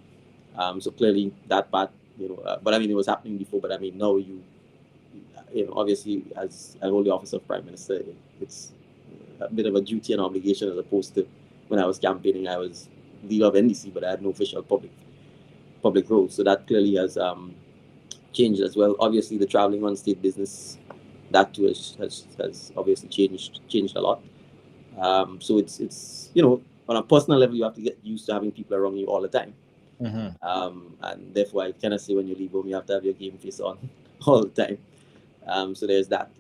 C: So clearly that part, but it was happening before, but now obviously as I hold the office of Prime Minister, it's a bit of a duty and obligation as opposed to when I was campaigning, I was leader of NDC, but I had no official public role. So that clearly has changed as well. Obviously the traveling on state business, that too has obviously changed a lot. So it's on a personal level, you have to get used to having people around you all the time. And therefore I kind of say when you leave home, you have to have your game face on all the time. So there's that.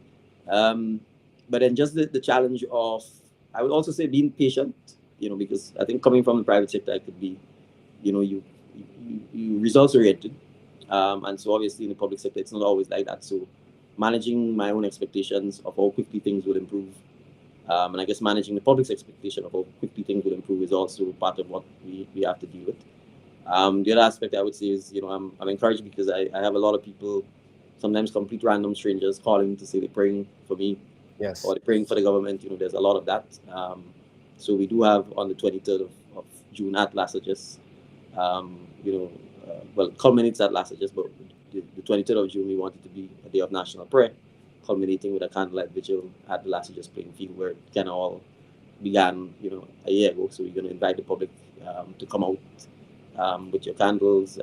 C: But then just the challenge of, I would also say being patient, because I think coming from the private sector, I could be, you results oriented. And so obviously in the public sector, it's not always like that. So managing my own expectations of how quickly things will improve, and I guess managing the public's expectation of how quickly things will improve is also part of what we have to deal with. The other aspect I would say is, I'm encouraged because I have a lot of people, sometimes complete random strangers, calling to say they're praying for me,
B: Yes.
C: or they're praying for the government. There's a lot of that. So we do have on the 23rd of June at Lassages, well, culminates at Lassages, but the 23rd of June, we want it to be a day of national prayer, culminating with a candlelight vigil at the Lassages playing field, where it kind of all began, a year ago. So we're going to invite the public to come out with your candles,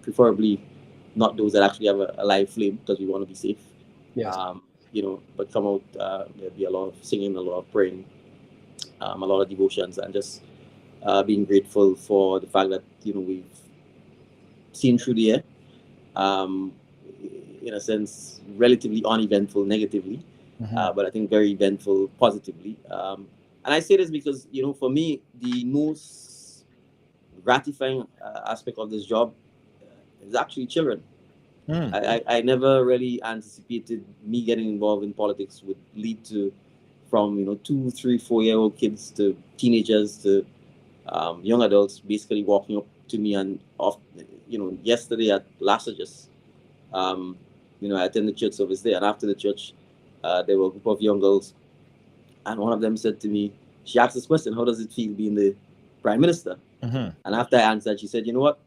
C: preferably not those that actually have a live flame, because we want to be safe.
B: Yes.
C: But come out, there'll be a lot of singing, a lot of praying, a lot of devotions, and just being grateful for the fact that, we've seen through the year, in a sense, relatively uneventful negatively, but I think very eventful positively. And I say this because, for me, the most gratifying aspect of this job is actually children. I never really anticipated me getting involved in politics would lead to, from 2, 3, 4-year-old kids to teenagers to young adults basically walking up to me. And yesterday at Lassages, I attended church service there, and after the church, there were a group of young girls, and one of them said to me, she asked this question: how does it feel being the Prime Minister? And after I answered, she said, you know what?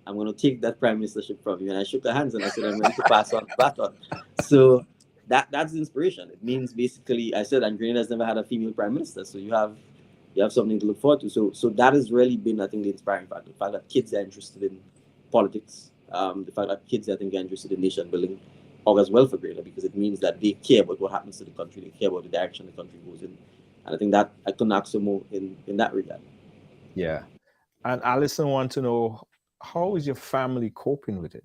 C: I'm going to take that prime ministership from you. And I shook her hands and I said, I'm ready to pass on the baton. So that's the inspiration. It means basically, I said, and Grenada has never had a female prime minister. So you have something to look forward to. So that has really been, I think, the inspiring factor. The fact that kids are interested in politics, the fact that kids, I think, are interested in nation building, augurs well for Grenada, because it means that they care about what happens to the country. They care about the direction the country goes in. And I think that I couldn't ask for more in that regard.
B: Yeah. And Alison wants to know, how is your family coping with it?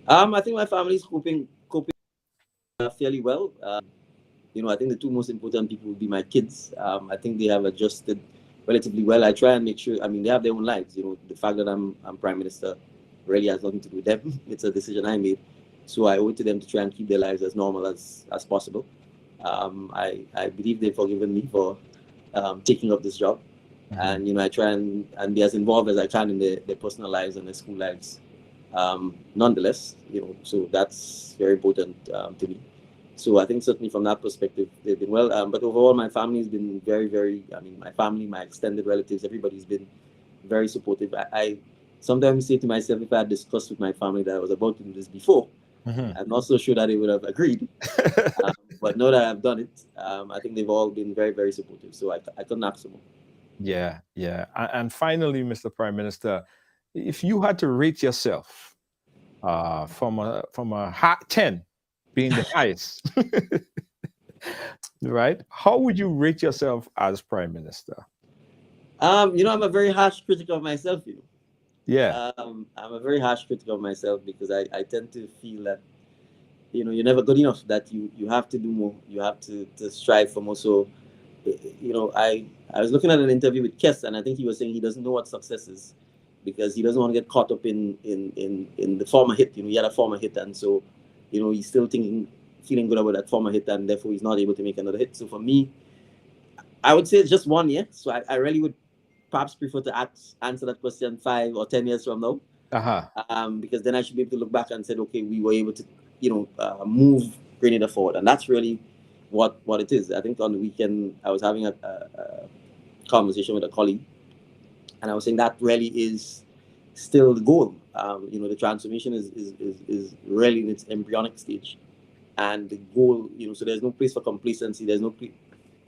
C: I think my family is coping fairly well. I think the two most important people would be my kids. I think they have adjusted relatively well. I try and make sure, they have their own lives. The fact that I'm Prime Minister really has nothing to do with them. It's a decision I made. So I owe it to them to try and keep their lives as normal as possible. I believe they've forgiven me for taking up this job. And, I try and be as involved as I can in their personal lives and their school lives. Nonetheless, so that's very important to me. So I think certainly from that perspective, they've been well. But overall, my family has been very, very, my family, my extended relatives, everybody's been very supportive. I sometimes say to myself, if I had discussed with my family that I was about to do this before, I'm not so sure that they would have agreed. But now that I've done it, I think they've all been very, very supportive. So I couldn't ask for more.
B: Yeah. And finally, Mr. Prime Minister, if you had to rate yourself from a 10 being the highest, right? How would you rate yourself as Prime Minister?
C: I'm a very harsh critic of myself.
B: Yeah.
C: I'm a very harsh critic of myself because I tend to feel that you're never good enough. That you have to do more. You have to strive for more. So I was looking at an interview with Kes, and I think he was saying he doesn't know what success is because he doesn't want to get caught up in the former hit. He had a former hit, and so he's still feeling good about that former hit, and therefore he's not able to make another hit. So for me, I would say it's just 1 year. So I really would perhaps prefer to answer that question 5 or 10 years from now. Because then I should be able to look back and say, okay, we were able to move Grenada forward, and that's really what it is. I think on the weekend I was having a conversation with a colleague, and I was saying that really is still the goal. The transformation is really in its embryonic stage, and the goal, so there's no place for complacency. There's no place,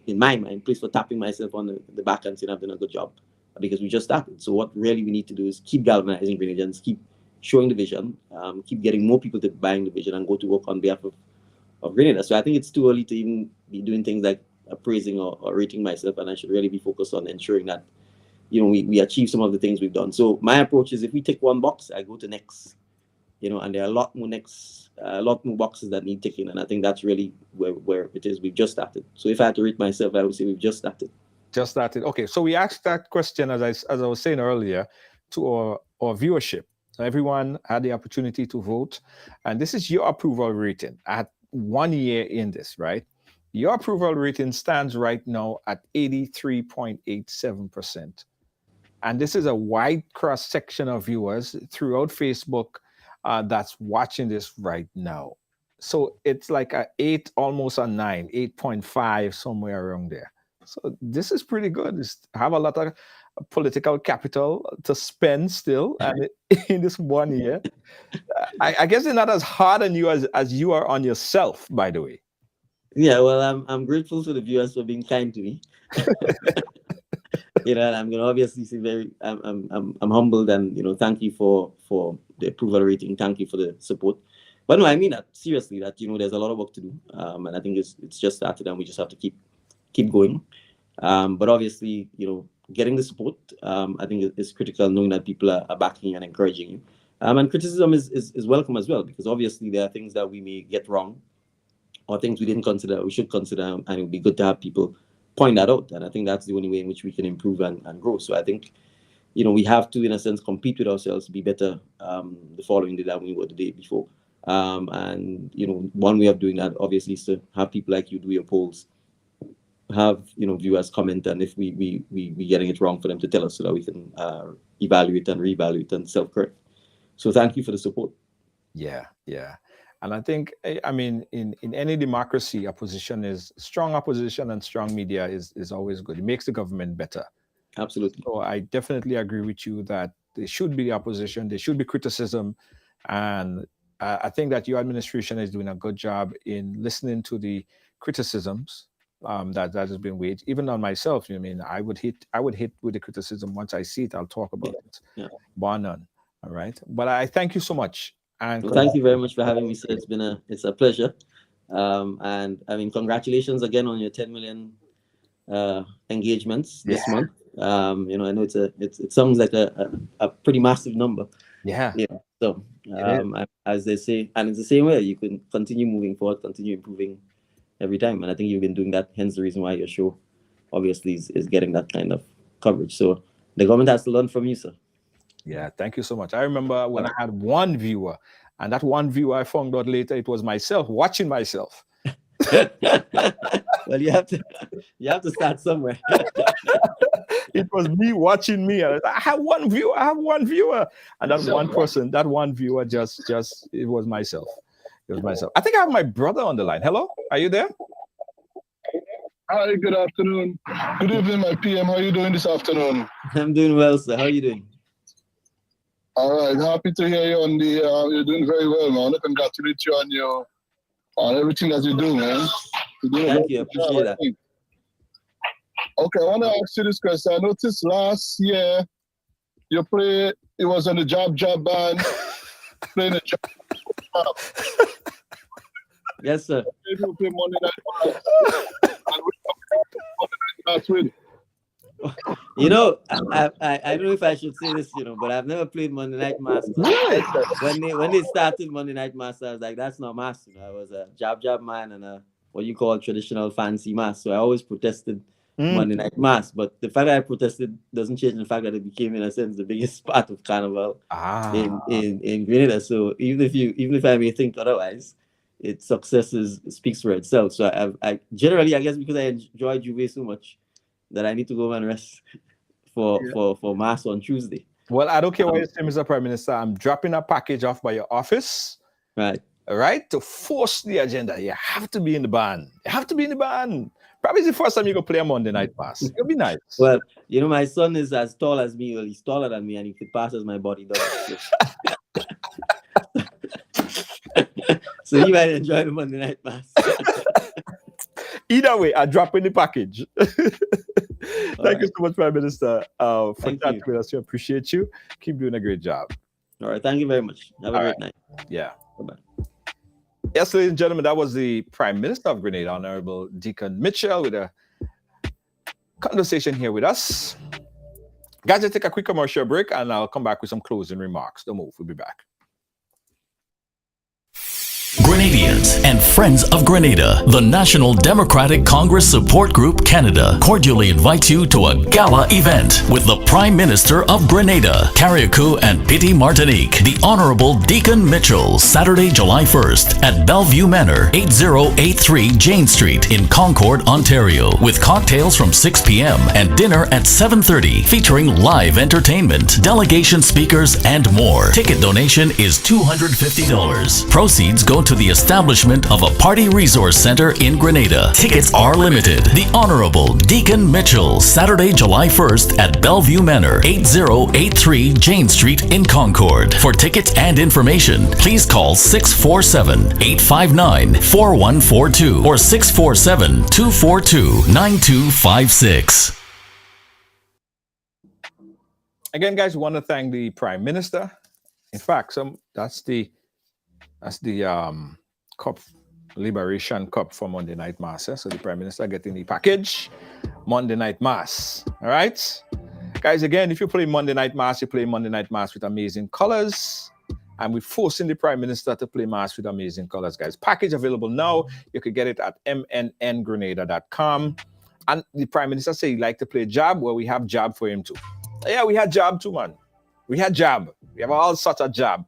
C: in my mind, place for tapping myself on the back and saying I've done a good job, because we just started. So what really we need to do is keep galvanizing Grenadians, keep showing the vision, keep getting more people to buying the vision and go to work on behalf of Grenada. So I think it's too early to even be doing things like appraising or rating myself, and I should really be focused on ensuring that we achieve some of the things we've done. So my approach is, if we tick one box, I go to next, and there are a lot more boxes that need ticking. And I think that's really where it is. We've just started. So if I had to rate myself, I would say we've just started.
B: Just started. Okay, so we asked that question, as I was saying earlier, to our viewership. So everyone had the opportunity to vote, and this is your approval rating at 1 year in this, right? Your approval rating stands right now at 83.87%. And this is a wide cross section of viewers throughout Facebook that's watching this right now. So it's like a 8, almost a 9, 8.5, somewhere around there. So this is pretty good. It's have a lot of political capital to spend still, and in this 1 year. I guess it's not as hard on you as you are on yourself, by the way.
C: Yeah, well, I'm grateful to the viewers for being kind to me. And I'm going to obviously say I'm humbled, and thank you for the approval rating. Thank you for the support. But no, I mean that seriously. That there's a lot of work to do, and I think it's just started, and we just have to keep going. But obviously, getting the support, I think is critical. Knowing that people are backing you and encouraging you, and criticism is welcome as well, because obviously there are things that we may get wrong, or things we didn't consider, we should consider, and it would be good to have people point that out. And I think that's the only way in which we can improve and grow. So I think, we have to, in a sense, compete with ourselves to be better the following day than we were the day before. And one way of doing that, obviously, is to have people like you do your polls, have viewers comment, and if we getting it wrong, for them to tell us, so that we can evaluate and reevaluate and self-correct. So thank you for the support.
B: Yeah. And I think, in any democracy, strong opposition and strong media is always good. It makes the government better.
C: Absolutely.
B: So I definitely agree with you that there should be opposition, there should be criticism. And I think that your administration is doing a good job in listening to the criticisms that has been waged. Even on myself, I would hit with the criticism. Once I see it, I'll talk about it.
C: Yeah.
B: Bar none. All right. But I thank you so much. And
C: well, thank you very much for having me, sir. It's a pleasure. And congratulations again on your 10 million engagements this month. I know it sounds like a pretty massive number.
B: Yeah.
C: So as they say, and it's the same way, you can continue moving forward, continue improving every time. And I think you've been doing that. Hence the reason why your show obviously is getting that kind of coverage. So the government has to learn from you, sir.
B: Yeah, thank you so much. I remember when I had one viewer, and that one viewer, I found out later it was myself watching myself.
C: Well, you have to start somewhere.
B: It was me watching me. I have one viewer. And that one viewer just it was myself. I think I have my brother on the line. Hello, are you there?
I: Hi, good afternoon. Good evening, my PM. How are you doing this afternoon?
C: I'm doing well, sir. How are you doing?
I: All right, happy to hear you on the. You're doing very well, man. I congratulate you on everything that you do, man.
C: Thank you, I appreciate that.
I: Okay, I want to ask you this question. I noticed last year it was on the job band, playing a job.
C: Yes, sir.
I: You play Monday Night Mass with.
C: I don't know if I should say this, but I've never played Monday Night Mass. When they started Monday Night Mass, I was like, that's not mass. I was a job man and a what you call traditional fancy mass. So I always protested Monday Night Mass. But the fact that I protested doesn't change the fact that it became, in a sense, the biggest part of Carnival in Grenada. So even if I may think otherwise, its success speaks for itself. So I generally, I guess, because I enjoy Juve so much, that I need to go and rest for Mass on Tuesday.
B: Well, I don't care what you say, Mr. Prime Minister. I'm dropping a package off by your office.
C: Right.
B: All right. To force the agenda. You have to be in the band. Probably it's the first time you go play a Monday Night Mass. It'll be nice.
C: Well, my son is as tall as me. Well, he's taller than me, and he could pass as my body does. So he might enjoy the Monday Night Mass.
B: Either way, I drop in the package. Thank you so much, Prime Minister, for chatting with us. We appreciate you. Keep doing a great job.
C: All right. Thank you very much. Have a great night.
B: Yeah.
C: Bye-bye.
B: Yes, ladies and gentlemen, that was the Prime Minister of Grenada, Honorable Dickon Mitchell, with a conversation here with us. Guys, let's take a quick commercial break and I'll come back with some closing remarks. Don't move. We'll be back.
D: Grenadians and Friends of Grenada, the National Democratic Congress Support Group Canada cordially invites you to a gala event with the Prime Minister of Grenada, Carriacou and Piti Martinique, the Honorable Dickon Mitchell, Saturday, July 1st at Bellevue Manor, 8083 Jane Street in Concord, Ontario, with cocktails from 6 p.m. and dinner at 7:30, featuring live entertainment, delegation speakers, and more. Ticket donation is $250. Proceeds go to the establishment of a party resource center in Grenada. Tickets are limited. The Honorable Dickon Mitchell, Saturday, July 1st at Bellevue Manor, 8083 Jane Street in Concord. For tickets and information, please call 647-859-4142 or 647-242-9256.
B: Again, guys, we want to thank the Prime Minister. In fact, that's the cup, Liberation Cup for Monday Night Mass. So the Prime Minister getting the package, Monday Night Mass. All right? Guys, again, if you play Monday Night Mass, you play Monday Night Mass with amazing colors. And we're forcing the Prime Minister to play Mass with amazing colors, guys. Package available now. You could get it at mnngrenada.com. And the Prime Minister said he'd like to play jab. Well, we have jab for him too. Yeah, we had jab too, man. We had jab. We have all sorts of jab.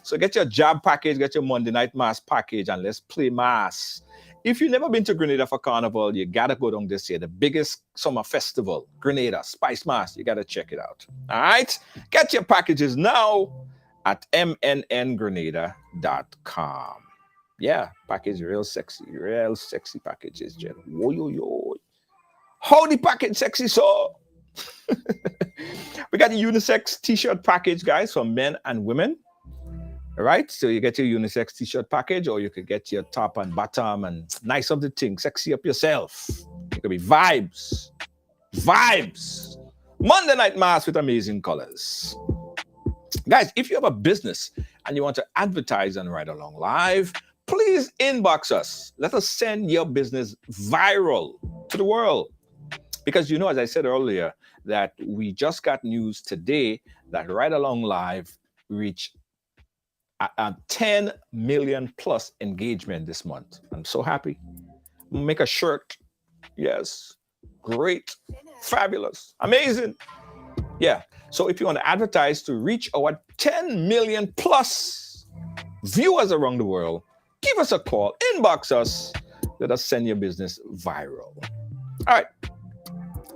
B: So get your jab package, get your Monday Night Mass package, and let's play Mass. If you've never been to Grenada for Carnival, you got to go down this year. The biggest summer festival, Grenada, Spice Mass. You got to check it out. All right? Get your packages now at mnngrenada.com. Yeah, package real sexy packages, Jen. Whoa, yo, yo. How the package sexy, so? We got the unisex t-shirt package, guys, for men and women. All right, so you get your unisex t-shirt package, or you could get your top and bottom and nice up the thing, sexy up yourself. It could be vibes. Monday Night Mass with amazing colors. Guys, if you have a business and you want to advertise and Ride Along Live, please inbox us. Let us send your business viral to the world. Because you know, as I said earlier, that we just got news today that Ride Along Live reached a 10 million plus engagement this month. I'm so happy. Make a shirt. Yes. Great. Fabulous. Amazing. Yeah. So if you want to advertise to reach our 10 million plus viewers around the world, give us a call. Inbox us. Let us send your business viral. All right.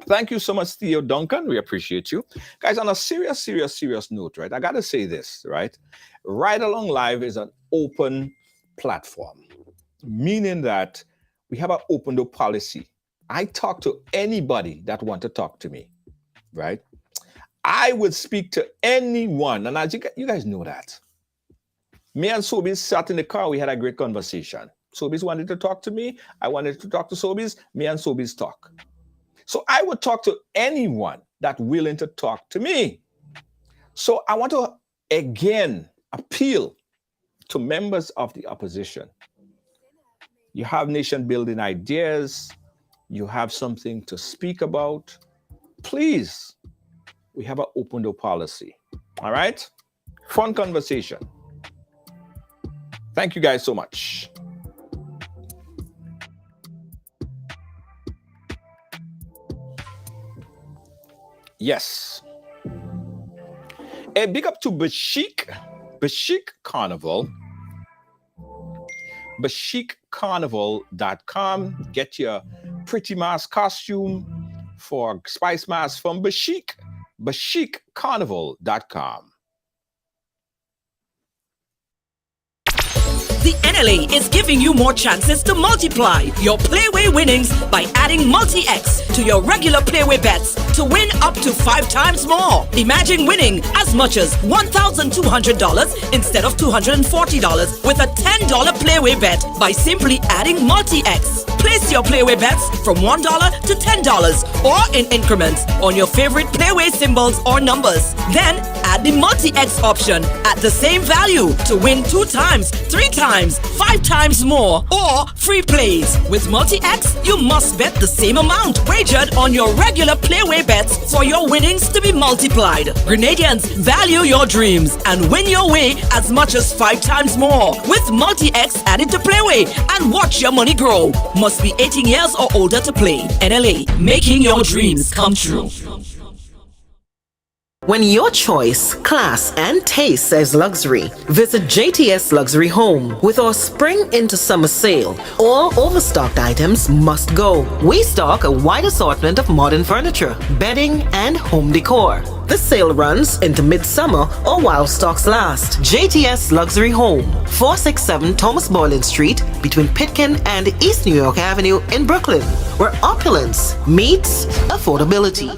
B: Thank you so much, Theo Duncan. We appreciate you. Guys, on a serious note, right? I got to say this, right? Ride Along Live is an open platform, meaning that we have an open door policy. I talk to anybody that want to talk to me, right? I would speak to anyone, and as you guys know that. Me and Sobis sat in the car. We had a great conversation. Sobis wanted to talk to me. I wanted to talk to Sobis. Me and Sobis talk. So I would talk to anyone that's willing to talk to me. So I want to again appeal to members of the opposition. You have nation building ideas. You have something to speak about. Please, we have an open door policy. All right? Fun conversation. Thank you guys so much. Yes. A big up to Bashik Carnival. BashikCarnival.com. Get your pretty mask costume for Spice Mask from Bashik. BashikCarnival.com.
A: The NLA is giving you more chances to multiply your Playway winnings by adding MultiX to your regular Playway bets to win up to 5 times more. Imagine winning as much as $1,200 instead of $240 with a $10 Playway bet by simply adding MultiX. Place your Playway bets from $1 to $10 or in increments on your favorite Playway symbols or numbers. Then add the MultiX option at the same value to win 2 times, 3 times, 5 times more, or free plays. With MultiX, you must bet the same amount wagered on your regular playway bets for your winnings to be multiplied. Grenadians, value your dreams and win your way as much as 5 times more with MultiX added to playway and watch your money grow. Must be 18 years or older to play. NLA, making your dreams come true.
J: When your choice, class, and taste says luxury, visit JTS Luxury Home. With our spring into summer sale, all overstocked items must go. We stock a wide assortment of modern furniture, bedding, and home decor. This sale runs into midsummer or while stocks last. JTS Luxury Home, 467 Thomas Boylan Street, between Pitkin and East New York Avenue in Brooklyn, where opulence meets affordability.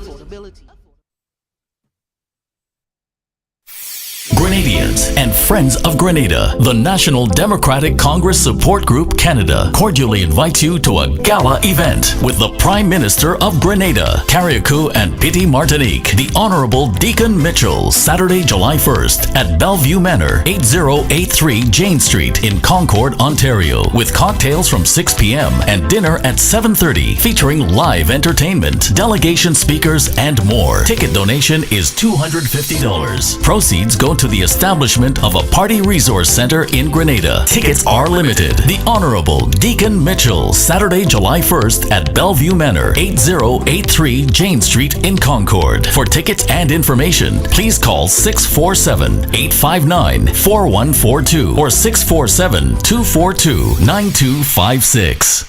D: Grenadians and Friends of Grenada, the National Democratic Congress Support Group Canada, cordially invites you to a gala event with the Prime Minister of Grenada, Carriacou and Petite Martinique, the Honorable Dickon Mitchell, Saturday, July 1st at Bellevue Manor, 8083 Jane Street in Concord, Ontario, with cocktails from 6 p.m. and dinner at 7:30, featuring live entertainment, delegation speakers, and more. Ticket donation is $250. Proceeds go to the establishment of a party resource center in Grenada. Tickets are limited. The Honorable Dickon Mitchell, Saturday, July 1st at Bellevue Manor, 8083 Jane Street in Concord. For tickets and information, please call 647-859-4142 or 647-242-9256.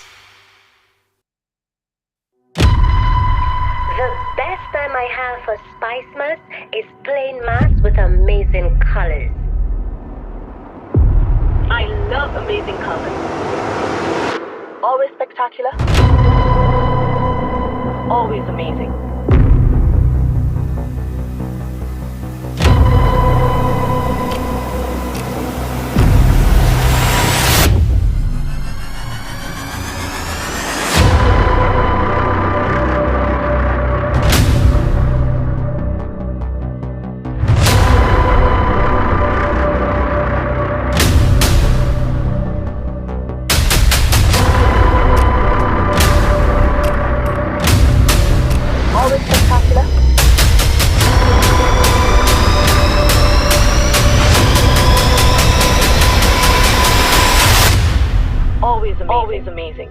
K: The best time I have for spice mask is plain mask with amazing colors. I love amazing colors. Always spectacular. Always amazing. Always amazing.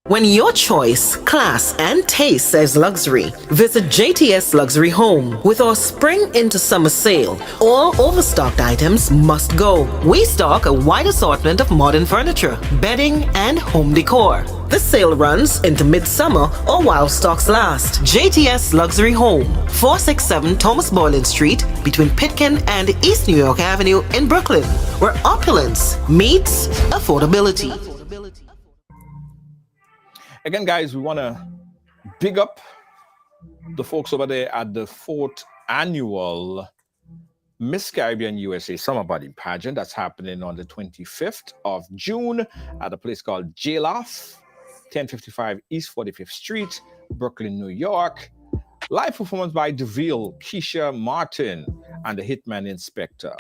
J: When your choice, class, and taste says luxury, visit JTS Luxury Home. With our spring into summer sale, all overstocked items must go. We stock a wide assortment of modern furniture, bedding, and home decor. This sale runs into midsummer or while stocks last. JTS Luxury Home, 467 Thomas Boylan Street, between Pitkin and East New York Avenue in Brooklyn, where opulence meets affordability.
B: Again, guys, we want to big up the folks over there at the 4th annual Miss Caribbean USA Summer Body Pageant that's happening on the 25th of June at a place called J-Loft, 1055 East 45th Street, Brooklyn, New York. Live performance by DeVille, Keisha Martin, and the Hitman Inspector.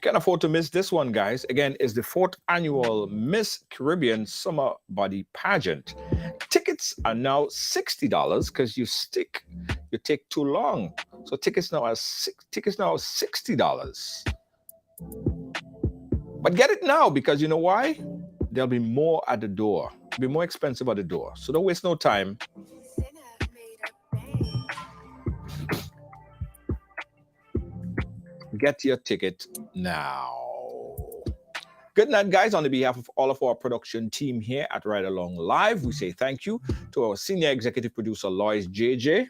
B: Can't afford to miss this one, guys. Again, it's the 4th annual Miss Caribbean Summer Body Pageant. Tickets are now $60 because you take too long. So tickets now are $60. But get it now, because you know why? There'll be more at the door. It'll be more expensive at the door. So don't waste no time. Get your ticket now. Good night, guys. On behalf of all of our production team here at Ride Along Live, we say thank you to our senior executive producer, Lois JJ.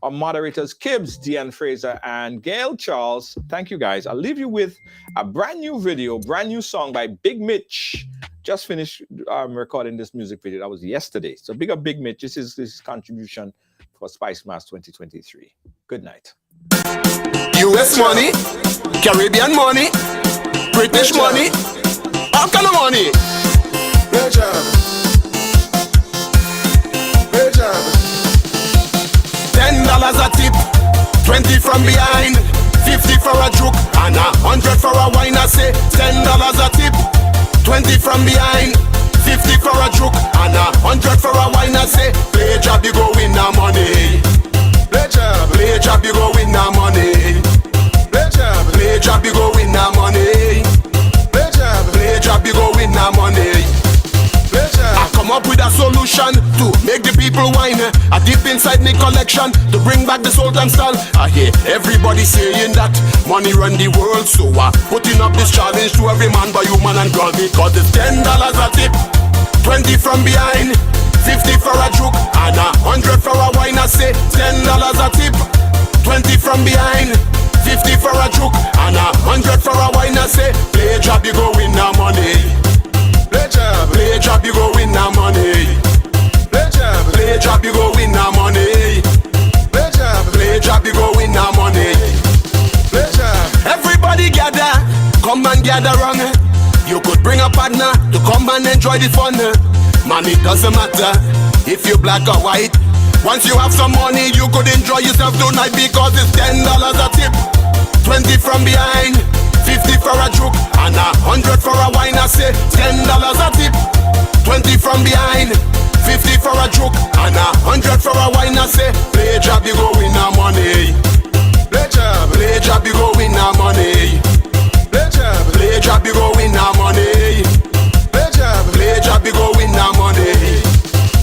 B: Our moderators, Kibbs, Deanne Fraser, and Gail Charles. Thank you, guys. I'll leave you with a brand new video, brand new song by Big Mitch. Just finished recording this music video. That was yesterday. So big up Big Mitch. This is his contribution for Spice Mass 2023. Good night.
H: US money, Caribbean money, British money, What kind of money?
G: Play job. Play job.
H: $10 a tip, 20 from behind, 50 for a joke, and 100 for a wine. I say $10 a tip, 20 from behind, 50 for a joke, and 100 for a wine. I say play job, you go win the money.
G: Play job.
H: Play job, you go win the money.
G: Play job.
H: Play job, you go win the money.
G: Play job.
H: Play job, you go win the money.
G: Play job.
H: I come up with a solution to make the people whine. I deep inside me collection to bring back the Sultan style. I hear everybody saying that money run the world, so I putting up this challenge to every man, boy, woman and girl, because it's $10 a tip, 20 from behind, 50 for a joke, and 100 for a wine. I say $10 a tip, 20 from behind, 50 for a joke, and 100 for a wine. I say play job, you go win the money.
G: Play job.
H: Play job, you go win the money.
G: Play job.
H: Play job, you go win the money.
G: Play job.
H: Play job, you go win the money.
G: Play job.
H: Everybody gather, come and gather round. You could bring a partner to come and enjoy the fun. Man, it doesn't matter if you're black or white. Once you have some money, you could enjoy yourself tonight, because it's $10 a tip, 20 from behind, 50 for a joke, and 100 for a wine. I say $10 a tip, 20 from behind, 50 for a joke, and 100 for a wine. I say play job, you go win the money.
G: Play job.
H: Play job, you go win the money.
G: Play job.
H: Play job, you go win the money.
G: Play job.
H: Play job, you go win the money.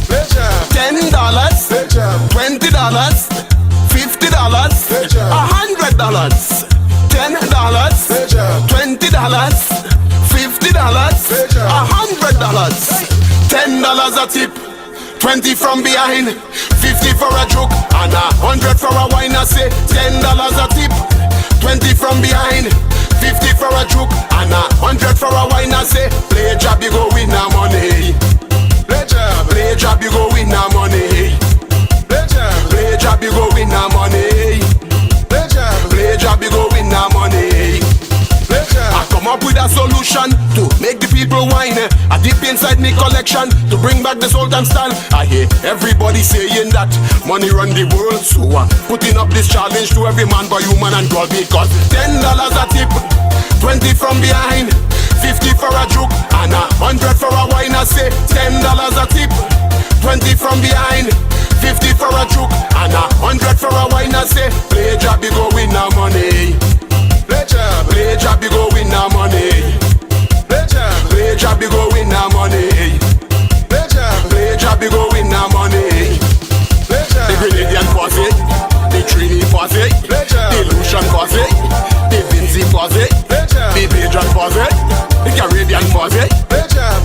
G: Play job.
H: $10,
G: Play job.
H: $20, $50,
G: Play job.
H: $100, $10,
G: Play job.
H: $20, $50,
G: Play job.
H: $100, $10 a tip, 20 from behind, 50 for a joke, and 100 for a wine. I say $10 a tip, 20 from behind, 50 for a joke, and 100 for a wine. I say play job, you go win the money.
G: Play job.
H: Play job, you go win the money.
G: Play job.
H: Play job, you go win the money.
G: Play job.
H: Play job, you go win the money.
G: Play job.
H: I come up with a solution to make the people whine. I deep inside me collection to bring back the Sultan style. I hear everybody saying that money run the world, so I'm putting up this challenge to every man, boy, woman and girl, because $10 a tip, 20 from behind, 50 for a joke, and 100 for a wine. I say $10 a tip, 20 from behind, 50 for a joke, and 100 for a wine. I say play job, you go win the money.
G: Play job.
H: Play job, you go win the money.
G: Play job.
H: Play job, you go win the money.
G: Play job.
H: Play job, you go win the money.
G: Play job.
H: The Grenadian posse, the Trini posse,
G: Play job.
H: the Lucian posse, the Vinci posse,
G: Play job.
H: the Bajan posse, the Caribbean posse.
G: Play job.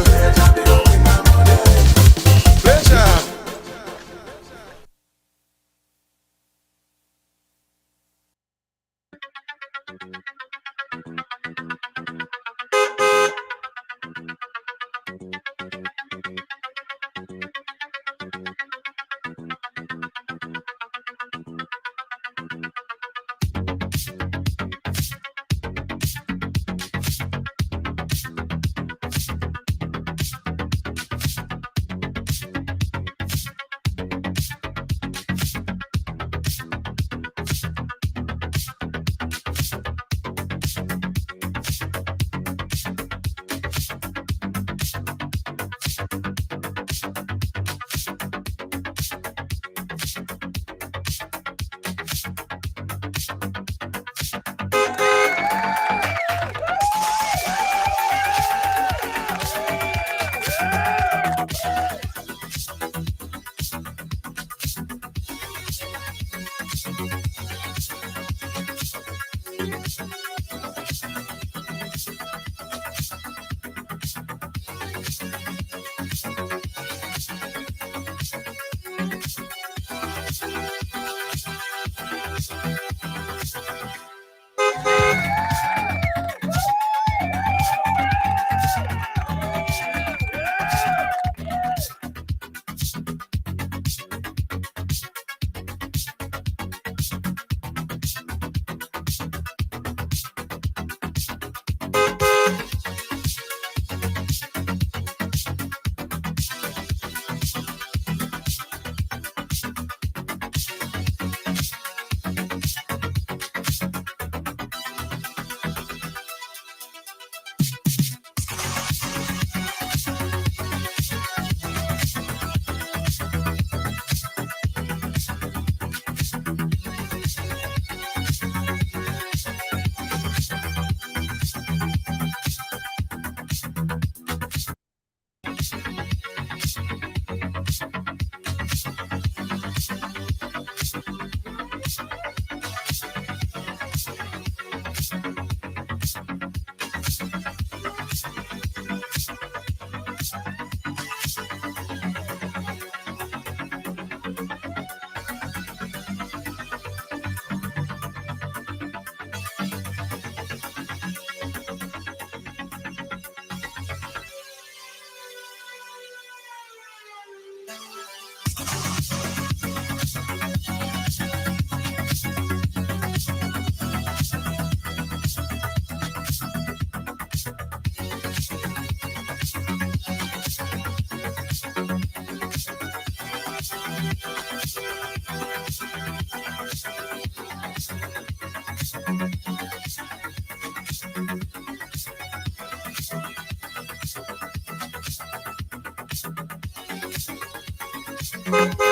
B: Bye.